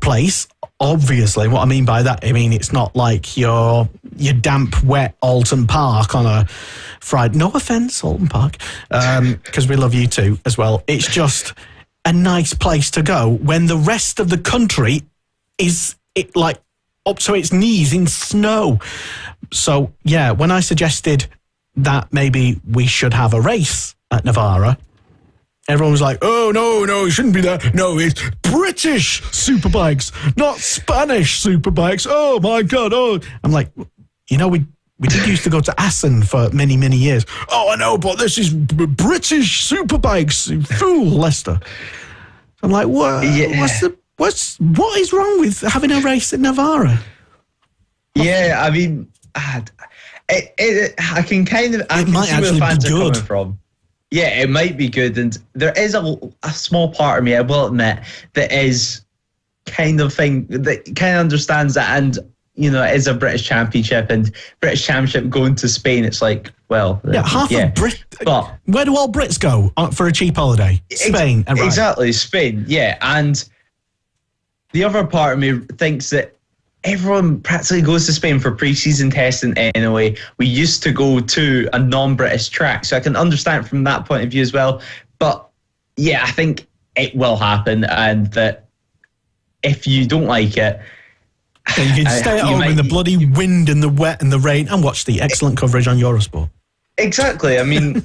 place, obviously. What I mean by that, it's not like your damp, wet Alton Park on a Friday. No offence, Alton Park, because we love you too as well. It's just a nice place to go when the rest of the country is like up to its knees in snow. So yeah, when I suggested that maybe we should have a race at Navarra, everyone was like, oh, no, it shouldn't be that. No, it's British superbikes, not Spanish superbikes. Oh, my God. Oh, I'm like, we did used to go to Assen for many, many years. Oh, I know, but this is British superbikes. Fool, Leicester. I'm like, what? Yeah. What is wrong with having a race at Navarra? Yeah, I mean, I can kind of... It might actually be good. From. Yeah, it might be good. And there is a small part of me, I will admit, that is kind of understands that. And, it is a British Championship, and British Championship going to Spain, it's like, well... Yeah, half of Brit... But where do all Brits go for a cheap holiday? Spain. Right. Exactly, Spain, yeah. And the other part of me thinks that everyone practically goes to Spain for pre-season testing anyway. We used to go to a non-British track, so I can understand from that point of view as well. But yeah, I think it will happen, and that if you don't like it... So you can stay at home in the bloody wind and the wet and the rain and watch the excellent coverage on Eurosport. Exactly. I mean,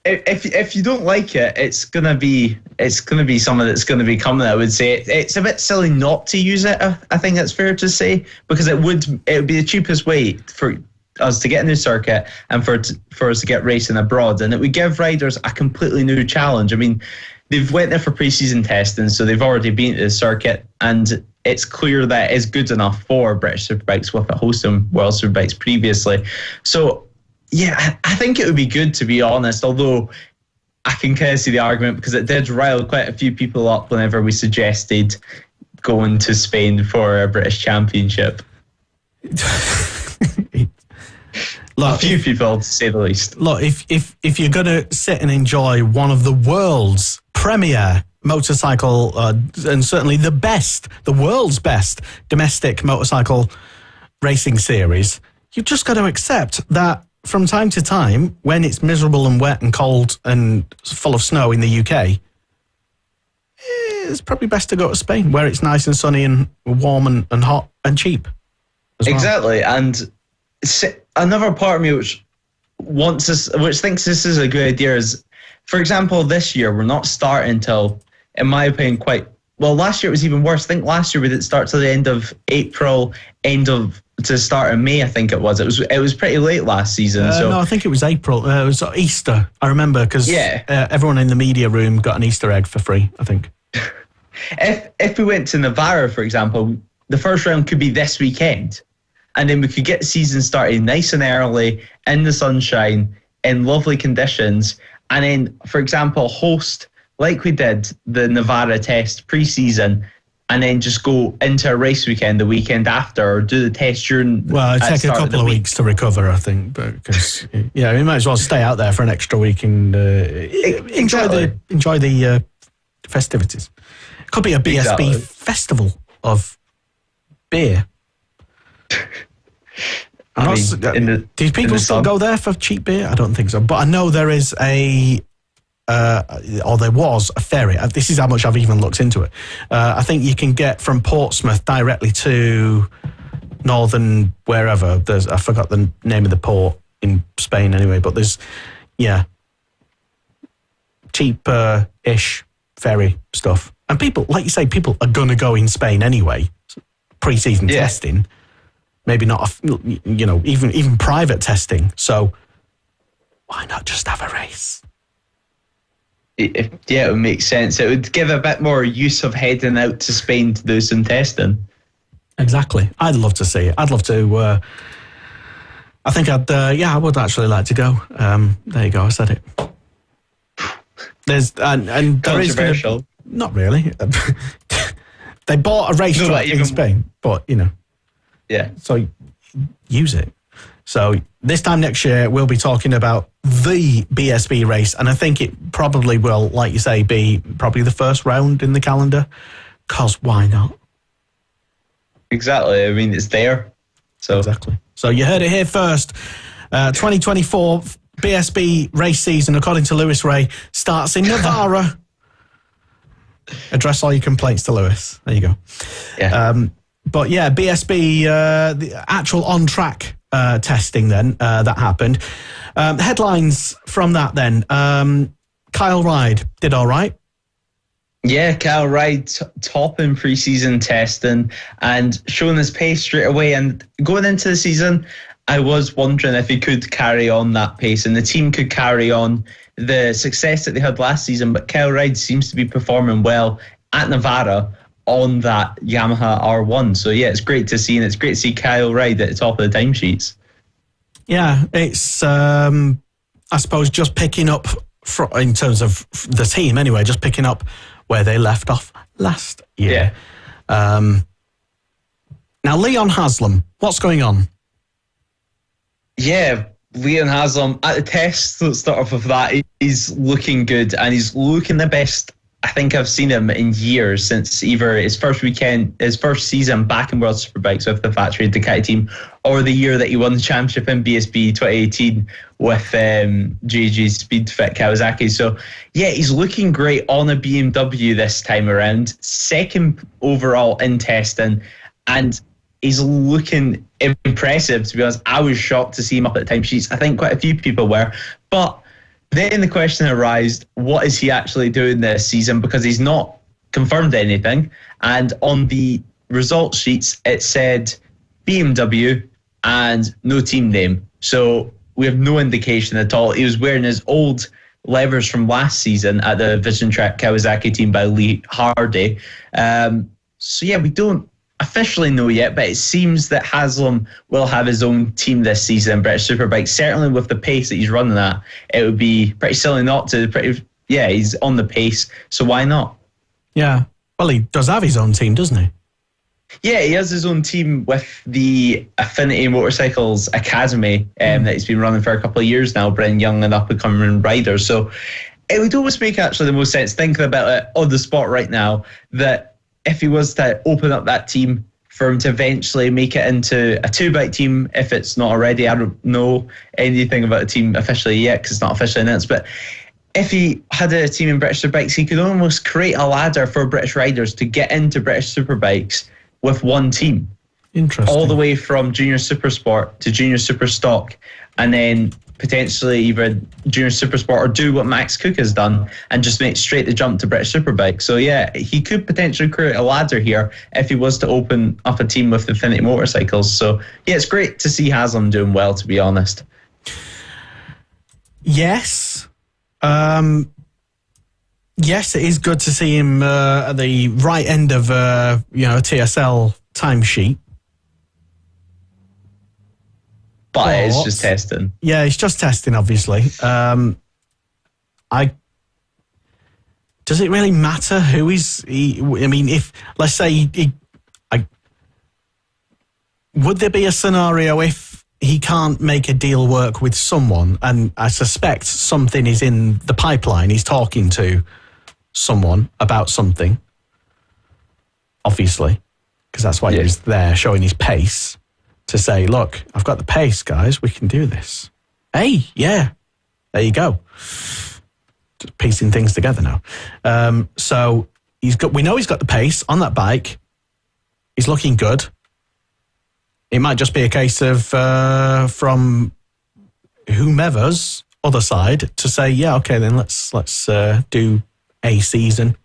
if you don't like it, it's gonna be something that's gonna be coming. I would say it's a bit silly not to use it. I think that's fair to say, because it would be the cheapest way for us to get a new circuit and for us to get racing abroad, and it would give riders a completely new challenge. I mean, they've went there for pre-season testing, so they've already been to the circuit, and it's clear that it's good enough for British Superbikes with it hosting World Superbikes previously. So, yeah, I think it would be good, to be honest, although I can kind of see the argument, because it did rile quite a few people up whenever we suggested going to Spain for a British Championship. Look, a few people, to say the least. Look, if you're going to sit and enjoy one of the world's premier motorcycle, and certainly the world's best domestic motorcycle racing series, you've just got to accept that from time to time, when it's miserable and wet and cold and full of snow in the UK, it's probably best to go to Spain, where it's nice and sunny and warm and hot and cheap. Exactly. Well. And another part of me which thinks this is a good idea is, for example, this year we're not starting until, in my opinion, last year it was even worse. I think last year we didn't start till the end of April, to start in May, I think it was. It was pretty late last season. No, I think it was April. It was Easter, I remember, because everyone in the media room got an Easter egg for free, I think. If we went to Navarra, for example, the first round could be this weekend, and then we could get the season started nice and early, in the sunshine, in lovely conditions, and then, for example, host, like we did the Navarra test pre-season, and then just go into a race weekend the weekend after, or do the test during. Well, it'd take a couple of weeks to recover, I think, because you might as well stay out there for an extra week and enjoy the festivities. It could be a BSB festival of beer. Do people still go there for cheap beer? I don't think so. But I know there is there was a ferry. This is how much I've even looked into it. I think you can get from Portsmouth directly to northern wherever. I forgot the name of the port in Spain anyway, but there's, cheap-ish ferry stuff. And people, like you say, people are going to go in Spain anyway. Pre-season testing. Maybe not, even private testing. So why not just have a race? It would make sense. It would give a bit more use of heading out to Spain to do some testing. Exactly. I'd love to see it. I'd love to. I think I would actually like to go. There you go. I said it. There's and there is controversial. Not really. They bought a racetrack in Spain, but yeah. So use it. So this time next year, we'll be talking about the BSB race. And I think it probably will, like you say, be probably the first round in the calendar. Because why not? Exactly. I mean, it's there. So exactly. So you heard it here first. 2024 BSB race season, according to Lewis Ray, starts in Navarra. Address all your complaints to Lewis. There you go. Yeah. But yeah, BSB, the actual on-track testing then, that happened. Headlines from that then. Kyle Ryde did all right. Yeah, Kyle Ryde top in pre-season testing and showing his pace straight away. And going into the season, I was wondering if he could carry on that pace and the team could carry on the success that they had last season. But Kyle Ryde seems to be performing well at Navarra on that Yamaha R1. So yeah, it's great to see, and it's great to see Kyle Ryde at the top of the timesheets. Yeah, it's I suppose just picking up in terms of the team anyway, just picking up where they left off last year. Yeah. Now Leon Haslam, what's going on? Yeah, Leon Haslam at the test. Let's start off with that. He's looking good, and he's looking the best I think I've seen him in years, since either his first season back in World Superbikes with the factory Ducati team, or the year that he won the championship in BSB 2018 with JG Speedfit Kawasaki. So yeah, he's looking great on a BMW this time around, second overall in testing, and he's looking impressive, to be honest. I was shocked to see him up at the timesheets. I think quite a few people were, but then the question arose, what is he actually doing this season? Because he's not confirmed anything. And on the results sheets, it said BMW and no team name. So we have no indication at all. He was wearing his old levers from last season at the Vision Track Kawasaki team by Lee Hardy. So yeah, we don't officially know yet, but it seems that Haslam will have his own team this season, British Superbike. Certainly with the pace that he's running at, it would be pretty silly not to. He's on the pace, so why not? Yeah, well, he does have his own team, doesn't he? Yeah, he has his own team with the Affinity Motorcycles Academy that he's been running for a couple of years now, bringing young and up-and-coming riders. So it would always make actually the most sense, thinking about it on the spot right now, that if he was to open up that team for him to eventually make it into a two-bike team, if it's not already. I don't know anything about the team officially yet because it's not officially announced, but if he had a team in British Superbikes, he could almost create a ladder for British riders to get into British Superbikes with one team. Interesting. All the way from Junior Super Sport to Junior Super Stock, and then potentially either Junior Super Sport or do what Max Cook has done and just make straight the jump to British Superbike. So yeah, he could potentially create a ladder here if he was to open up a team with Infinity Motorcycles. So yeah, it's great to see Haslam doing well, to be honest. Yes. Yes, it is good to see him at the right end of a TSL timesheet. But it's just testing. Yeah, it's just testing, obviously. does it really matter who I mean, if, let's say, would there be a scenario if he can't make a deal work with someone, and I suspect something is in the pipeline, he's talking to someone about something, obviously, because that's why he was there showing his pace, to say, look, I've got the pace, guys, we can do this. Hey, yeah, there you go. Just piecing things together now. So we know he's got the pace on that bike. He's looking good. It might just be a case of from whomever's other side to say, yeah, okay, then let's do a season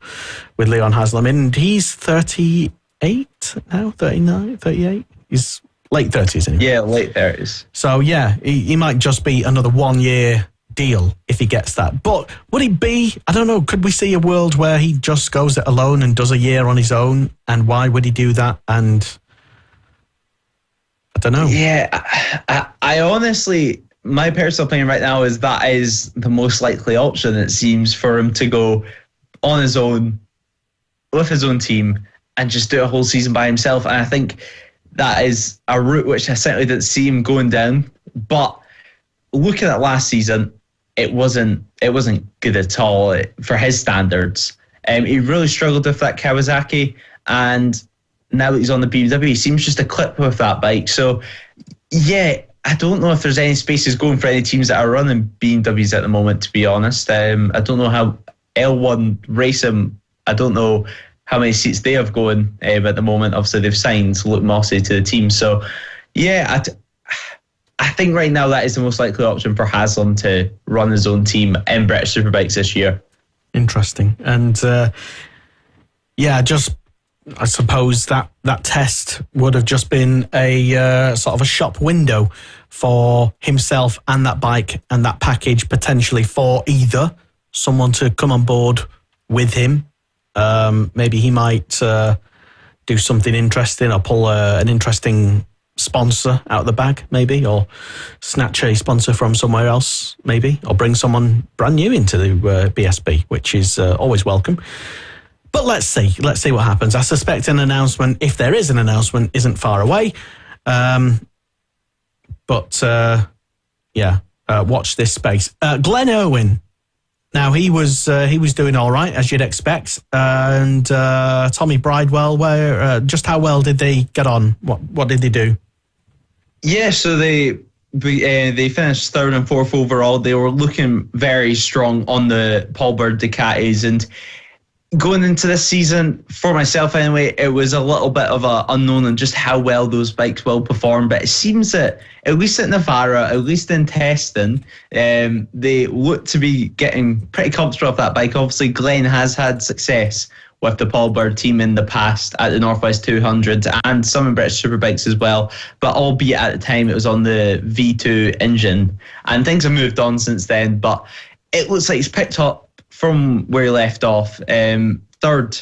with Leon Haslam. And he's 38 now, 39, 38. He's late 30s anyway. Yeah, late 30s. So yeah, he might just be another 1 year deal if he gets that. But would it be, I don't know, could we see a world where he just goes it alone and does a year on his own? And why would he do that? And I don't know. Yeah, I honestly, my personal opinion right now is that is the most likely option, it seems, for him to go on his own, with his own team, and just do a whole season by himself. And I think that is a route which I certainly didn't see him going down. But looking at last season, it wasn't good at all for his standards. He really struggled with that Kawasaki, and now that he's on the BMW, he seems just a clip with that bike. So, yeah, I don't know if there's any spaces going for any teams that are running BMWs at the moment, to be honest. I don't know how L1 Racing, I don't know how many seats they have going at the moment. Obviously, they've signed Luke Mossy to the team. So, yeah, I think right now that is the most likely option for Haslam to run his own team in British Superbikes this year. Interesting. And, I suppose that test would have just been a sort of a shop window for himself and that bike and that package, potentially for either someone to come on board with him. Maybe he might do something interesting or pull an interesting sponsor out of the bag, maybe, or snatch a sponsor from somewhere else, maybe, or bring someone brand new into the BSB, which is always welcome. But let's see what happens. I suspect an announcement, if there is an announcement, isn't far away. Watch this space. Glenn Irwin. Now he was doing all right, as you'd expect, and Tommy Bridewell. Just how well did they get on? What did they do? Yeah, so they finished third and fourth overall. They were looking very strong on the Paul Bird Ducatis, and going into this season, for myself anyway, it was a little bit of an unknown on just how well those bikes will perform. But it seems that, at least at Navarra, at least in testing, they look to be getting pretty comfortable with that bike. Obviously, Glenn has had success with the Paul Bird team in the past at the Northwest 200 and some in British Superbikes as well. But albeit at the time, it was on the V2 engine. And things have moved on since then. But it looks like he's picked up from where he left off, third,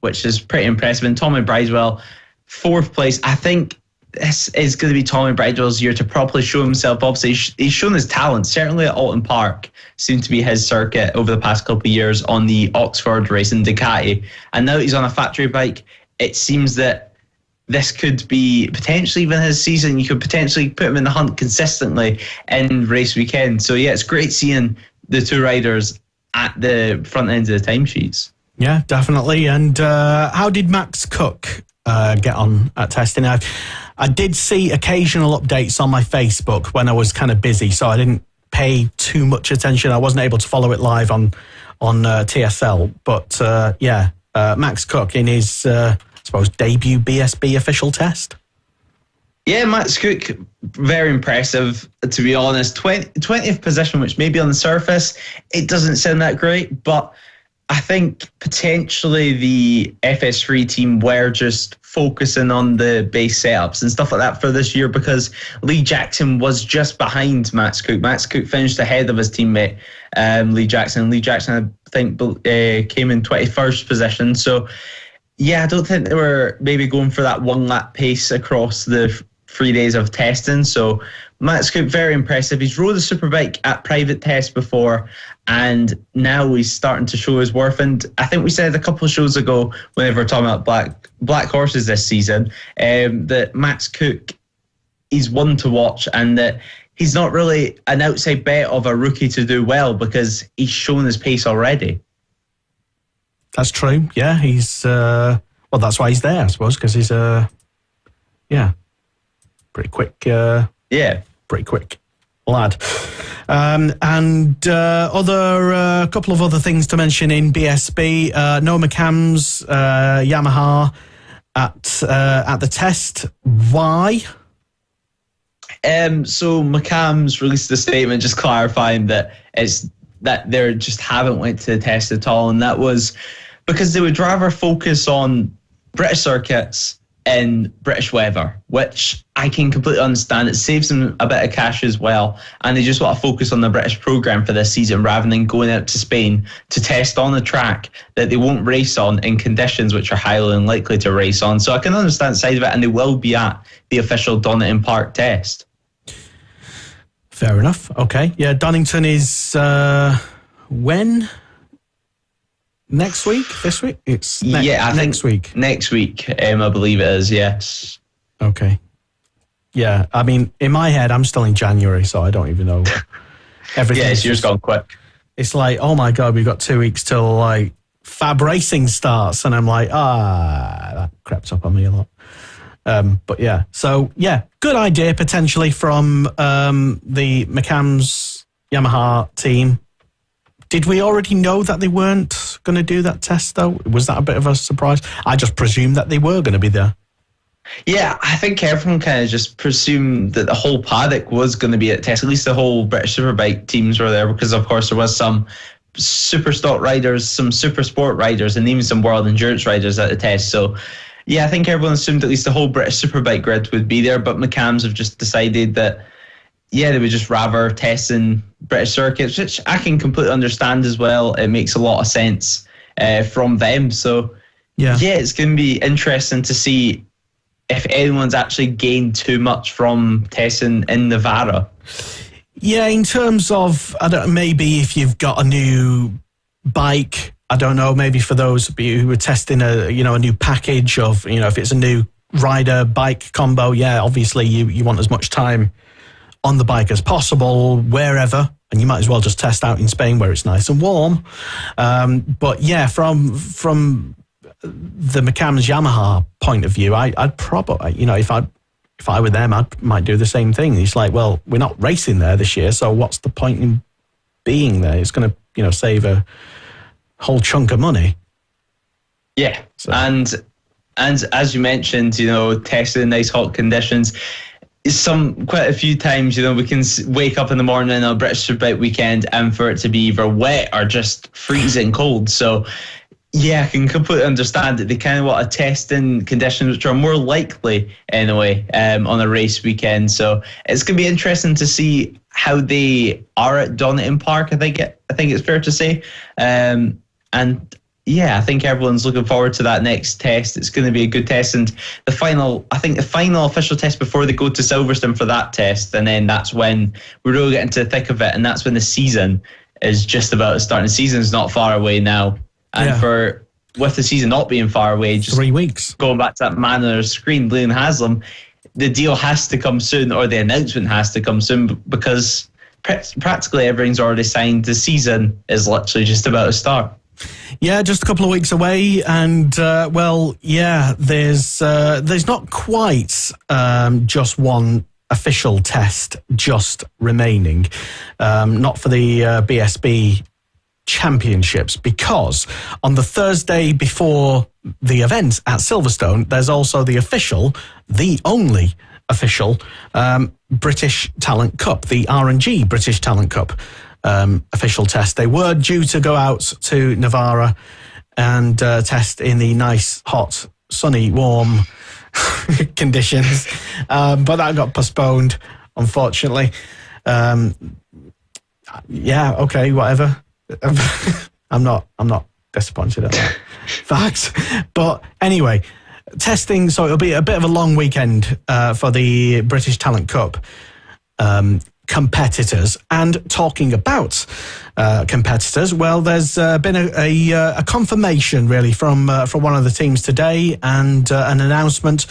which is pretty impressive. And Tommy Bridewell, fourth place. I think this is going to be Tommy Bridewell's year to properly show himself. Obviously, he's shown his talent, certainly at Alton Park, seemed to be his circuit over the past couple of years on the Oxford Racing Ducati. And now that he's on a factory bike, it seems that this could be potentially even his season. You could potentially put him in the hunt consistently in race weekend. So, yeah, it's great seeing the two riders at the front end of the timesheets. Yeah, definitely. And how did Max Cook get on at testing? I did see occasional updates on my Facebook when I was kind of busy, so I didn't pay too much attention. I wasn't able to follow it live on TSL. But Max Cook in his, I suppose, debut BSB official test. Yeah, Max Cook, very impressive, to be honest. 20th position, which maybe on the surface, it doesn't sound that great, but I think potentially the FS3 team were just focusing on the base setups and stuff like that for this year, because Lee Jackson was just behind Max Cook. Max Cook finished ahead of his teammate, Lee Jackson. Lee Jackson, I think, came in 21st position. So, yeah, I don't think they were maybe going for that one lap pace across the 3 days of testing. So Max Cook, very impressive. He's rode a Superbike at private tests before, and now he's starting to show his worth. And I think we said a couple of shows ago, whenever we're talking about black horses this season, that Max Cook is one to watch, and that he's not really an outside bet of a rookie to do well because he's shown his pace already. That's true. Yeah, he's well. That's why he's there, I suppose, because he's pretty quick. Pretty quick lad. And other couple of other things to mention in BSB. Noah McCann's Yamaha at the test. Why? So McCann's released a statement just clarifying that they just haven't went to the test at all, and that was because they would rather focus on British circuits in British weather, which I can completely understand. It saves them a bit of cash as well, and they just want to focus on the British programme for this season rather than going out to Spain to test on a track that they won't race on in conditions which are highly unlikely to race on. So I can understand the side of it, and they will be at the official Donington Park test. Fair enough. Okay. Yeah, Donington is when? Next week? This week? It's next week. Next week, I believe it is, yes. Okay. Yeah, I mean, in my head, I'm still in January, so I don't even know. Everything. Yeah, it's just gone quick. It's like, oh my God, we've got 2 weeks till like Fab Racing starts, and I'm like, that crept up on me a lot. But yeah, so yeah, good idea potentially from the McCann's Yamaha team. Did we already know that they weren't going to do that test, though? Was that a bit of a surprise? I just presumed that they were going to be there. Yeah, I think everyone kind of just presumed that the whole paddock was going to be at test. At least the whole British Superbike teams were there because, of course, there was some super stock riders, some super sport riders, and even some world endurance riders at the test. So, yeah, I think everyone assumed at least the whole British Superbike grid would be there, but McCann's have just decided that, yeah, they would just rather test in British circuits, which I can completely understand as well. It makes a lot of sense from them. So, yeah, it's going to be interesting to see if anyone's actually gained too much from testing in Navarra. Yeah, in terms of, maybe if you've got a new bike, I don't know, maybe for those of you who are testing a new package of, if it's a new rider bike combo, yeah, obviously you want as much time on the bike as possible, wherever, and you might as well just test out in Spain where it's nice and warm. But yeah, from the McCann's Yamaha point of view, I'd probably, if I were them, I might do the same thing. It's like, well, we're not racing there this year, so what's the point in being there? It's going to, save a whole chunk of money. Yeah, so. And as you mentioned, testing in nice hot conditions. Quite a few times, we can wake up in the morning on a British Superbike weekend and for it to be either wet or just freezing cold. So, yeah, I can completely understand that they kind of want to test in conditions which are more likely anyway on a race weekend. So it's going to be interesting to see how they are at Donington Park. I think it's fair to say, and. Yeah, I think everyone's looking forward to that next test. It's going to be a good test. And the final official test before they go to Silverstone for that test. And then that's when we really get into the thick of it. And that's when the season is just about to start. The season's not far away now. And with the season not being far away, just 3 weeks. Going back to that man on the screen, Leon Haslam, the deal has to come soon, or the announcement has to come soon, because practically everything's already signed. The season is literally just about to start. Yeah, just a couple of weeks away, and there's not quite just one official test just remaining, not for the BSB championships, because on the Thursday before the event at Silverstone, there's also the only official British Talent Cup, the R&G British Talent Cup. Official test. They were due to go out to Navarra and test in the nice, hot, sunny, warm conditions, but that got postponed, unfortunately. Yeah, okay, whatever. I'm not disappointed at that. Facts. But anyway, testing. So it'll be a bit of a long weekend for the British Talent Cup. competitors. And talking about competitors, well, there's been a confirmation really from one of the teams today, and an announcement.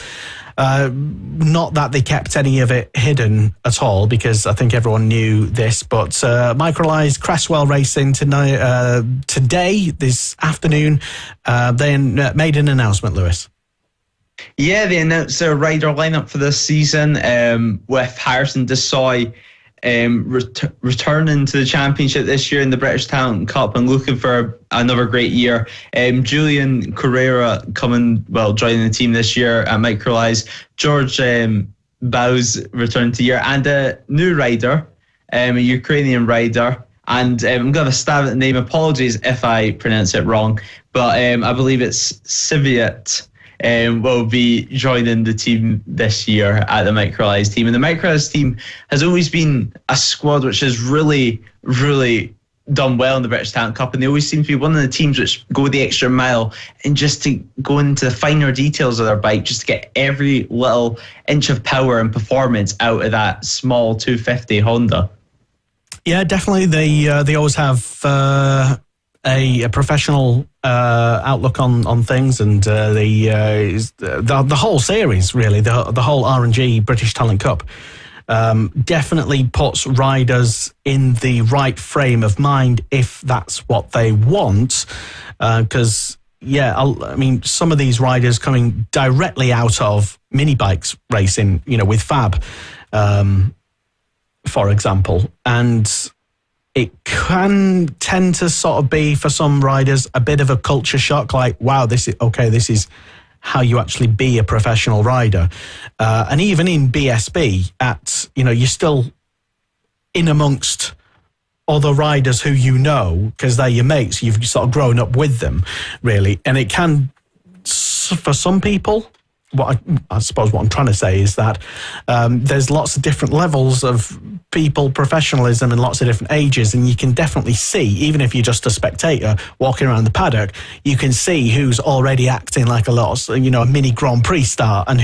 Not that they kept any of it hidden at all, because I think everyone knew this, but Microlise Cresswell Racing today, this afternoon, they made an announcement, Lewis. Yeah, they announced their rider lineup for this season, with Harrison Desailly returning to the championship this year in the British Talent Cup and looking for another great year. Julian Carrera joining the team this year at Microlise. George Baus returned to the year, and a new rider, a Ukrainian rider. And I'm going to stab at the name. Apologies if I pronounce it wrong, but I believe it's Siviat. Will be joining the team this year at the Microlise team. And the Microlise team has always been a squad which has really, really done well in the British Talent Cup, and they always seem to be one of the teams which go the extra mile and just to go into the finer details of their bike, just to get every little inch of power and performance out of that small 250 Honda. Yeah, definitely. They always have a professional outlook on things, and the whole series, really, the whole R&G British Talent Cup definitely puts riders in the right frame of mind if that's what they want, because I mean, some of these riders coming directly out of mini bikes racing, with Fab, for example, and it can tend to sort of be, for some riders, a bit of a culture shock, like, wow, this is how you actually be a professional rider. And even in BSB, you're still in amongst other riders who because they're your mates, you've sort of grown up with them, really. And it can, for some people, I suppose what I'm trying to say is that there's lots of different levels of people professionalism and lots of different ages, and you can definitely see, even if you're just a spectator walking around the paddock, you can see who's already acting like a mini Grand Prix star, and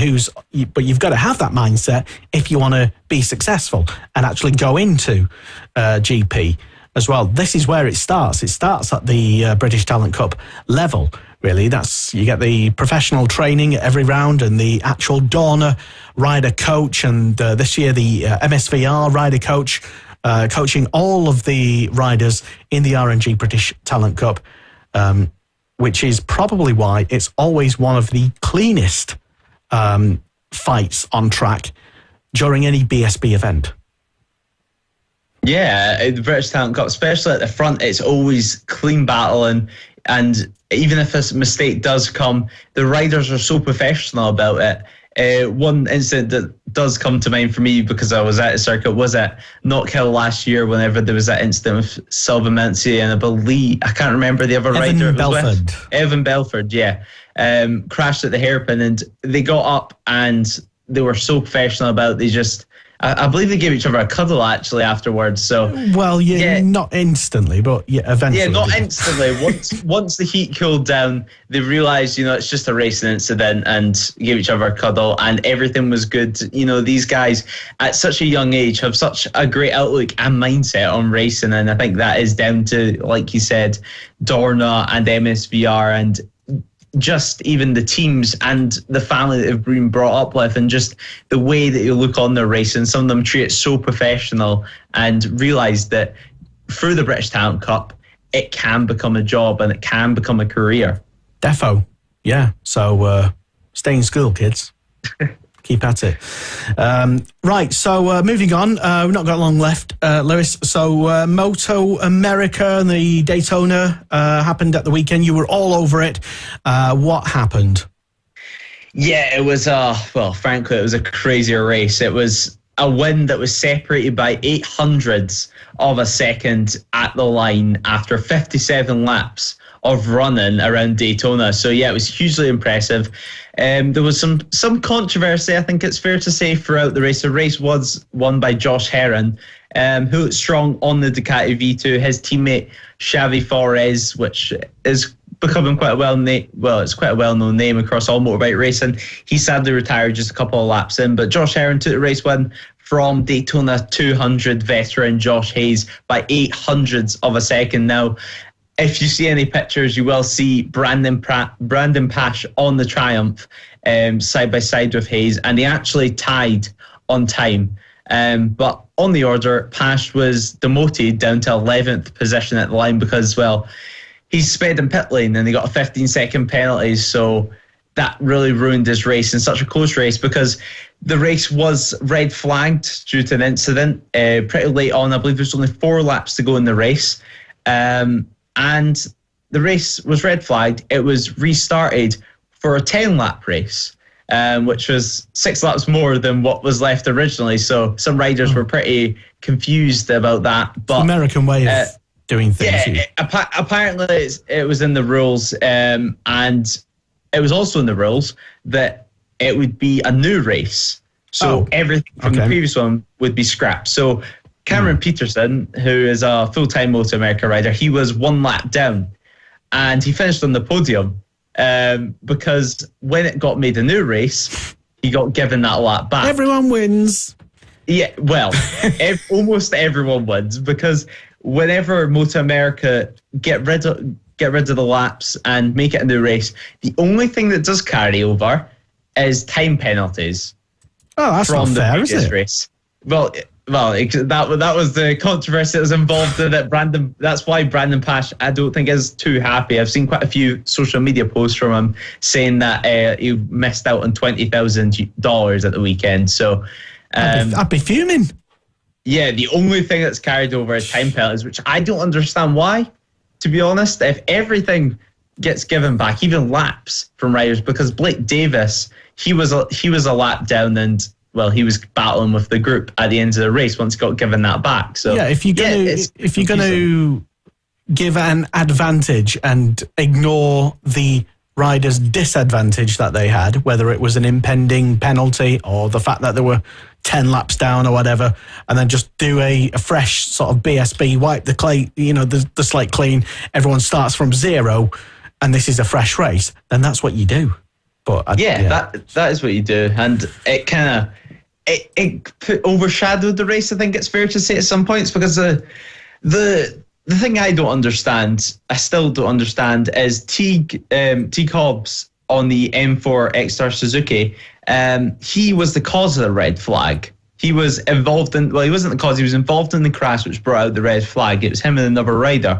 but you've got to have that mindset if you want to be successful and actually go into GP as well. This is where it starts. It starts at the British Talent Cup level. Really, you get the professional training at every round, and the actual Dorna rider coach, and this year the MSVR rider coach, coaching all of the riders in the R&G British Talent Cup, which is probably why it's always one of the cleanest fights on track during any BSB event. Yeah, the British Talent Cup, especially at the front, it's always clean battle, and even if a mistake does come, the riders are so professional about it. One incident that does come to mind for me, because I was at the circuit, was at Knockhill last year, whenever there was that incident with Silva Menzi, and I can't remember the other rider. Evan Belford, yeah. Crashed at the hairpin, and they got up and they were so professional about it. They just, I believe they gave each other a cuddle actually afterwards. So not instantly, but eventually. Yeah, not instantly. Once the heat cooled down, they realised it's just a racing incident, and gave each other a cuddle, and everything was good. These guys at such a young age have such a great outlook and mindset on racing, and I think that is down to, like you said, Dorna and MSVR, and just even the teams and the family that have been brought up with, and just the way that you look on their racing. Some of them treat it so professional and realise that through the British Talent Cup, it can become a job and it can become a career. Defo, yeah. So stay in school, kids. Keep at it. Right, so moving on. We've not got long left, Lewis. So Moto America and the Daytona happened at the weekend. You were all over it. What happened? Yeah, it was, frankly, it was a crazier race. It was a win that was separated by 0.08 of a second at the line after 57 laps of running around Daytona. So yeah, it was hugely impressive. There was some controversy, I think it's fair to say, throughout the race. The race was won by Josh Herron, who looked strong on the Ducati V2. His teammate Xavi Forés, which is becoming quite a it's quite a well-known name across all motorbike racing. He sadly retired just a couple of laps in, but Josh Herron took the race win from Daytona 200 veteran Josh Hayes by 800ths of a second. Now, if you see any pictures, you will see Brandon Pash on the Triumph side by side with Hayes, and they actually tied on time. But on the order, Pash was demoted down to 11th position at the line because, well, he sped in pit lane and he got a 15-second penalty. So that really ruined his race in such a close race because the race was red flagged due to an incident pretty late on. I believe there's only 4 laps to go in the race. And the race was red flagged. It was restarted for a 10-lap race, which was 6 laps more than what was left originally. So some riders were pretty confused about that. But American way of doing things. Yeah, apparently it was in the rules, and it was also in the rules that it would be a new race. So everything from the previous one would be scrapped. So Cameron Peterson, who is a full-time Moto America rider, he was 1 lap down and he finished on the podium because when it got made a new race, he got given that lap back. Everyone wins. Yeah, well, almost everyone wins because whenever Moto America get rid of the laps and make it a new race, the only thing that does carry over is time penalties. Oh, that's from not fair, the is it? race. Well, that was the controversy that was involved in it. That's why Brandon Pash, I don't think, is too happy. I've seen quite a few social media posts from him saying that he missed out on $20,000 at the weekend. So I'd be fuming. Yeah, the only thing that's carried over is time penalties, which I don't understand why, to be honest. If everything gets given back, even laps from riders, because Blake Davis, he was a lap down and, well, he was battling with the group at the end of the race once he got given that back. So yeah, if you're going to give an advantage and ignore the riders' disadvantage that they had, whether it was an impending penalty or the fact that there were 10 laps down or whatever, and then just do a fresh sort of BSB, wipe the clay, the slate clean, everyone starts from zero, and this is a fresh race, then that's what you do. But that is what you do, and it kind of it overshadowed the race. I think it's fair to say at some points, because the thing I still don't understand, is Teague Hobbs on the M4 X-Star Suzuki. He was the cause of the red flag. He was involved in, well, he wasn't the cause, he was involved in the crash which brought out the red flag. It was him and another rider.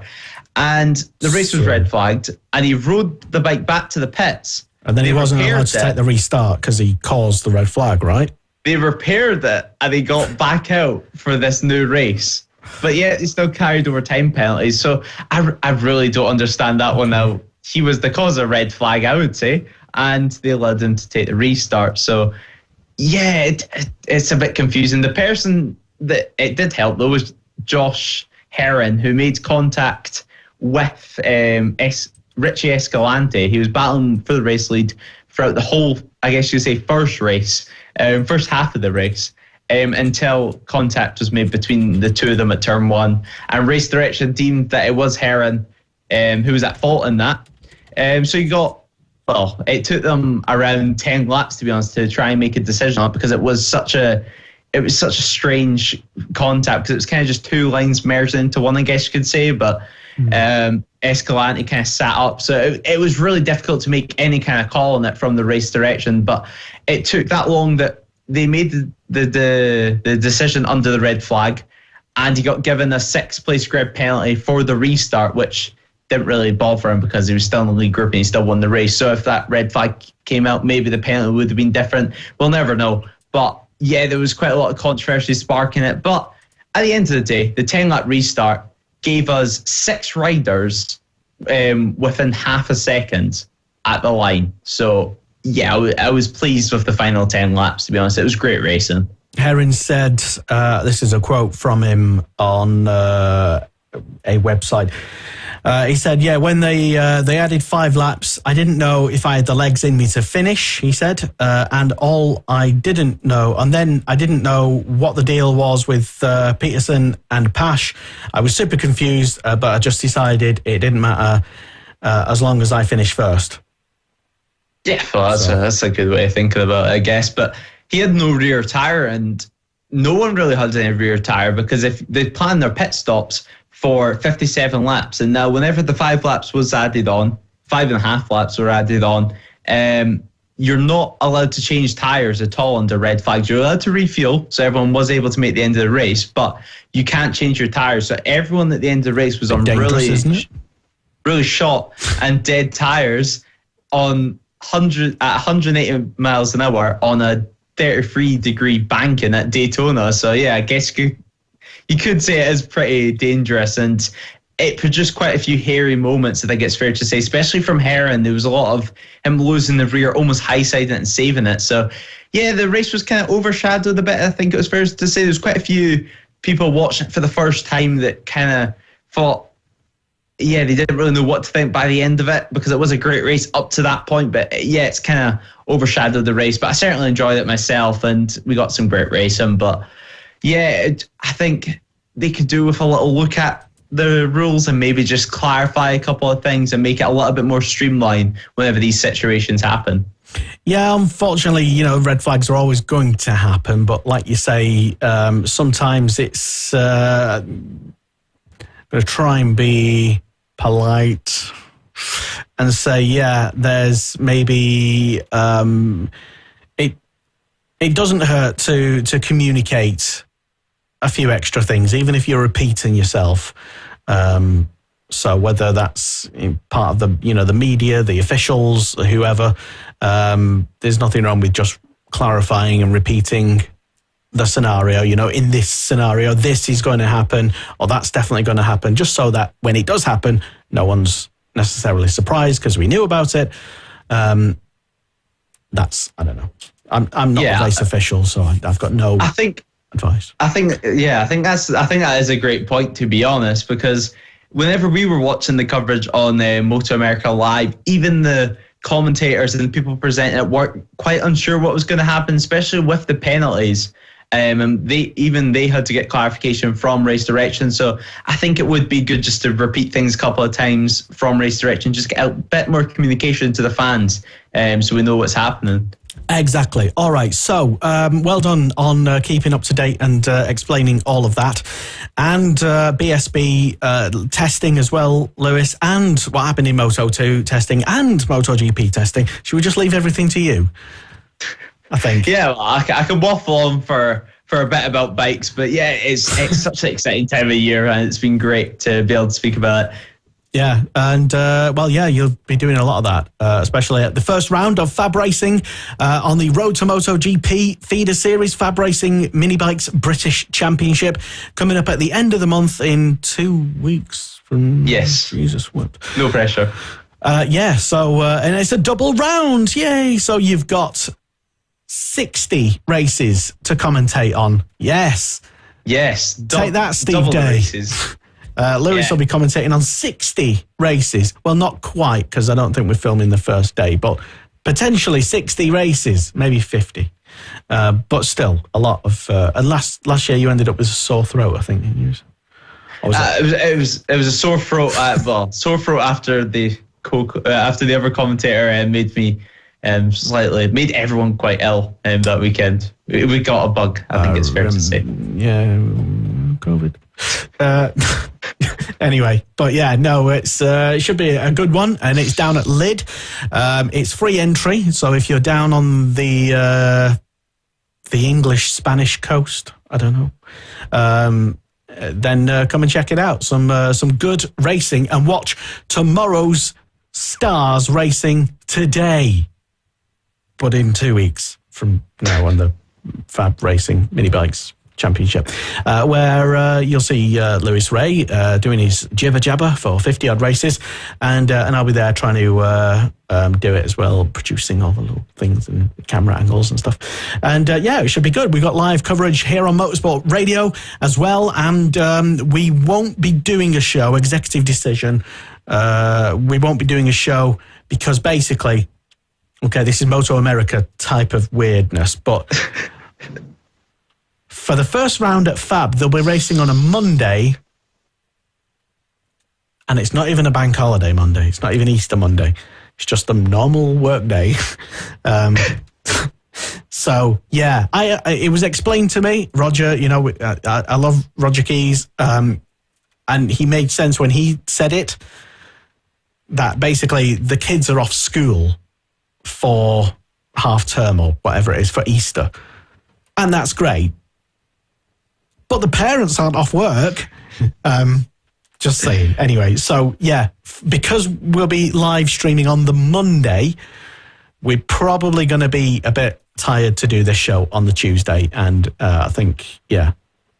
And the race was red flagged, and he rode the bike back to the pits. And then he wasn't allowed to take the restart because he caused the red flag, right? They repaired it, and he got back out for this new race. But yet, he still carried over time penalties. So I really don't understand that one now. He was the cause of red flag, I would say, and they allowed him to take the restart. So, yeah, it's a bit confusing. The person that it did help, though, was Josh Herron, who made contact with Richie Escalante. He was battling for the race lead throughout the whole, I guess you'd say, first half of the race, until contact was made between the two of them at turn 1. And race direction deemed that it was Herron who was at fault in that. So it took them around 10 laps, to be honest, to try and make a decision on it, because it was such a strange contact, because it was kind of just 2 lines merged into one, I guess you could say. But Escalante kind of sat up, so it was really difficult to make any kind of call on it from the race direction. But it took that long that they made the decision under the red flag, and he got given a 6th place grid penalty for the restart, which didn't really bother him because he was still in the lead group and he still won the race. So if that red flag came out, maybe the penalty would have been different. We'll never know. But yeah, there was quite a lot of controversy sparking it. But at the end of the day, the 10-lap restart gave us 6 riders within half a second at the line. So yeah, I was pleased with the final 10 laps, to be honest. It was great racing. Herron said, this is a quote from him on a website. He said, yeah, when they added 5 laps, I didn't know if I had the legs in me to finish, he said. And I didn't know what the deal was with Peterson and Pash. I was super confused, but I just decided it didn't matter as long as I finished first. Yeah, well, that's a good way of thinking about it, I guess. But he had no rear tyre, and no one really had any rear tyre, because if they planned their pit stops for 57 laps, and now whenever the 5 laps was added on, 5.5 laps were added on, you're not allowed to change tyres at all under red flags. You're allowed to refuel, so everyone was able to make the end of the race, but you can't change your tyres. So everyone at the end of the race was on really short and dead tyres at 180 miles an hour on a 33-degree banking at Daytona. So yeah, I guess you could say it is pretty dangerous, and it produced quite a few hairy moments, I think it's fair to say, especially from Heron. There was a lot of him losing the rear, almost high-siding it and saving it. So yeah, the race was kind of overshadowed a bit, I think it was fair to say. There's quite a few people watching it for the first time that kind of thought, yeah, they didn't really know what to think by the end of it, because it was a great race up to that point. But yeah, it's kind of overshadowed the race. But I certainly enjoyed it myself, and we got some great racing. But yeah, I think they could do with a little look at the rules and maybe just clarify a couple of things and make it a little bit more streamlined whenever these situations happen. Yeah, unfortunately, red flags are always going to happen. But like you say, sometimes it's going to try and be polite and say, yeah, there's maybe it doesn't hurt to communicate a few extra things, even if you're repeating yourself. So whether that's part of the media, the officials, whoever, there's nothing wrong with just clarifying and repeating the scenario. In this scenario, this is going to happen, or that's definitely going to happen, just so that when it does happen, no one's necessarily surprised because we knew about it. I don't know. I'm not a race official, so I've got no advice. I think that is a great point, to be honest, because whenever we were watching the coverage on Moto America Live, even the commentators and the people presenting it were quite unsure what was going to happen, especially with the penalties. And they had to get clarification from race direction. So I think it would be good just to repeat things a couple of times from race direction, just get a bit more communication to the fans, so we know what's happening. Exactly. All right. So well done on keeping up to date and explaining all of that. And BSB testing as well, Lewis, and what happened in Moto2 testing and MotoGP testing. Should we just leave everything to you? I think. Yeah, well, I can waffle on for a bit about bikes, but yeah, it's such an exciting time of year, and it's been great to be able to speak about it. Yeah, and you'll be doing a lot of that, especially at the first round of Fab Racing on the Road to MotoGP feeder series, Fab Racing Mini Bikes British Championship, coming up at the end of the month in 2 weeks from... Yes. Jesus, what? No pressure. And it's a double round, yay! So you've got 60 races to commentate on. Yes. Take that, Steve Day. Races. Lewis will be commentating on 60 races. Well, not quite, because I don't think we're filming the first day, but potentially 60 races, maybe 50. But still, a lot of... and last year you ended up with a sore throat, I think. It was a sore throat. Sore throat after the other commentator made me made everyone quite ill that weekend. We got a bug, I think it's fair to say. Yeah, COVID. Anyway, but yeah, no, it should be a good one, and it's down at Lid. It's free entry, so if you're down on the English-Spanish coast, I don't know, then come and check it out. Some good racing, and watch tomorrow's stars racing today, but in 2 weeks from now on the Fab Racing Mini Bikes Championship, where you'll see Lewis Ray doing his jibber jabber for 50-odd races, and I'll be there trying to do it as well, producing all the little things and camera angles and stuff. And it should be good. We've got live coverage here on Motorsport Radio as well, and we won't be doing a show, executive decision, we won't be doing a show because basically, okay, this is Moto America type of weirdness, but... For the first round at Fab, they'll be racing on a Monday, and it's not even a bank holiday Monday. It's not even Easter Monday. It's just a normal work day. So, yeah, it was explained to me, Roger, you know, I love Roger Keys, and he made sense when he said it, that basically the kids are off school for half term or whatever it is, for Easter. And that's great. But the parents aren't off work. Just saying. Anyway, so yeah, because we'll be live streaming on the Monday, we're probably going to be a bit tired to do this show on the Tuesday. And I think, yeah.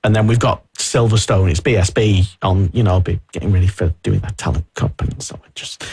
And then we've got Silverstone, it's BSB on, you know, I'll be getting ready for doing that Talent Cup. And so I just,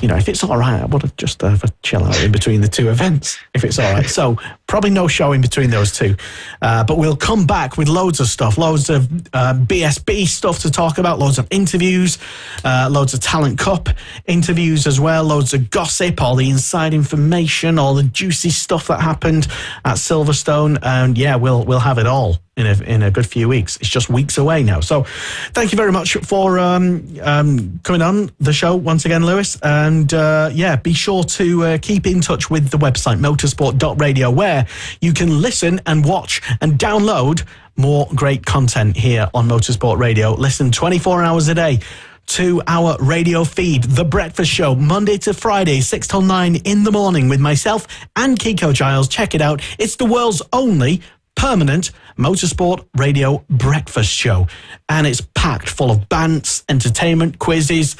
you know, if it's all right, I would have just have a chill out in between the two events, if it's all right. So probably no show in between those two. But we'll come back with loads of stuff, loads of BSB stuff to talk about, loads of interviews, loads of Talent Cup interviews as well, loads of gossip, all the inside information, all the juicy stuff that happened at Silverstone. And yeah, we'll have it all in a good few weeks. It's just weeks away now. So thank you very much for coming on the show once again, Lewis. And yeah, be sure to keep in touch with the website motorsport.radio, where you can listen and watch and download more great content here on Motorsport Radio. Listen 24 hours a day to our radio feed, The Breakfast Show, Monday to Friday, 6 till 9 in the morning with myself and Kiko Giles. Check it out. It's the world's only permanent Motorsport Radio breakfast show, and it's packed full of bants, entertainment, quizzes,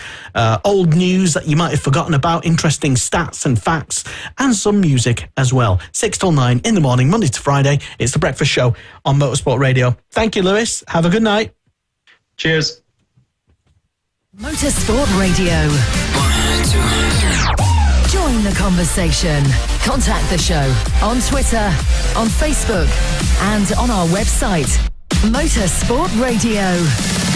old news that you might have forgotten about, interesting stats and facts, and some music as well. 6 till 9 in the morning, Monday to Friday. It's the breakfast show on Motorsport Radio. Thank you, Lewis. Have a good night. Cheers. Motorsport Radio. 1, 2, 3. Join the conversation. Contact the show on Twitter, on Facebook, and on our website, Motorsport Radio.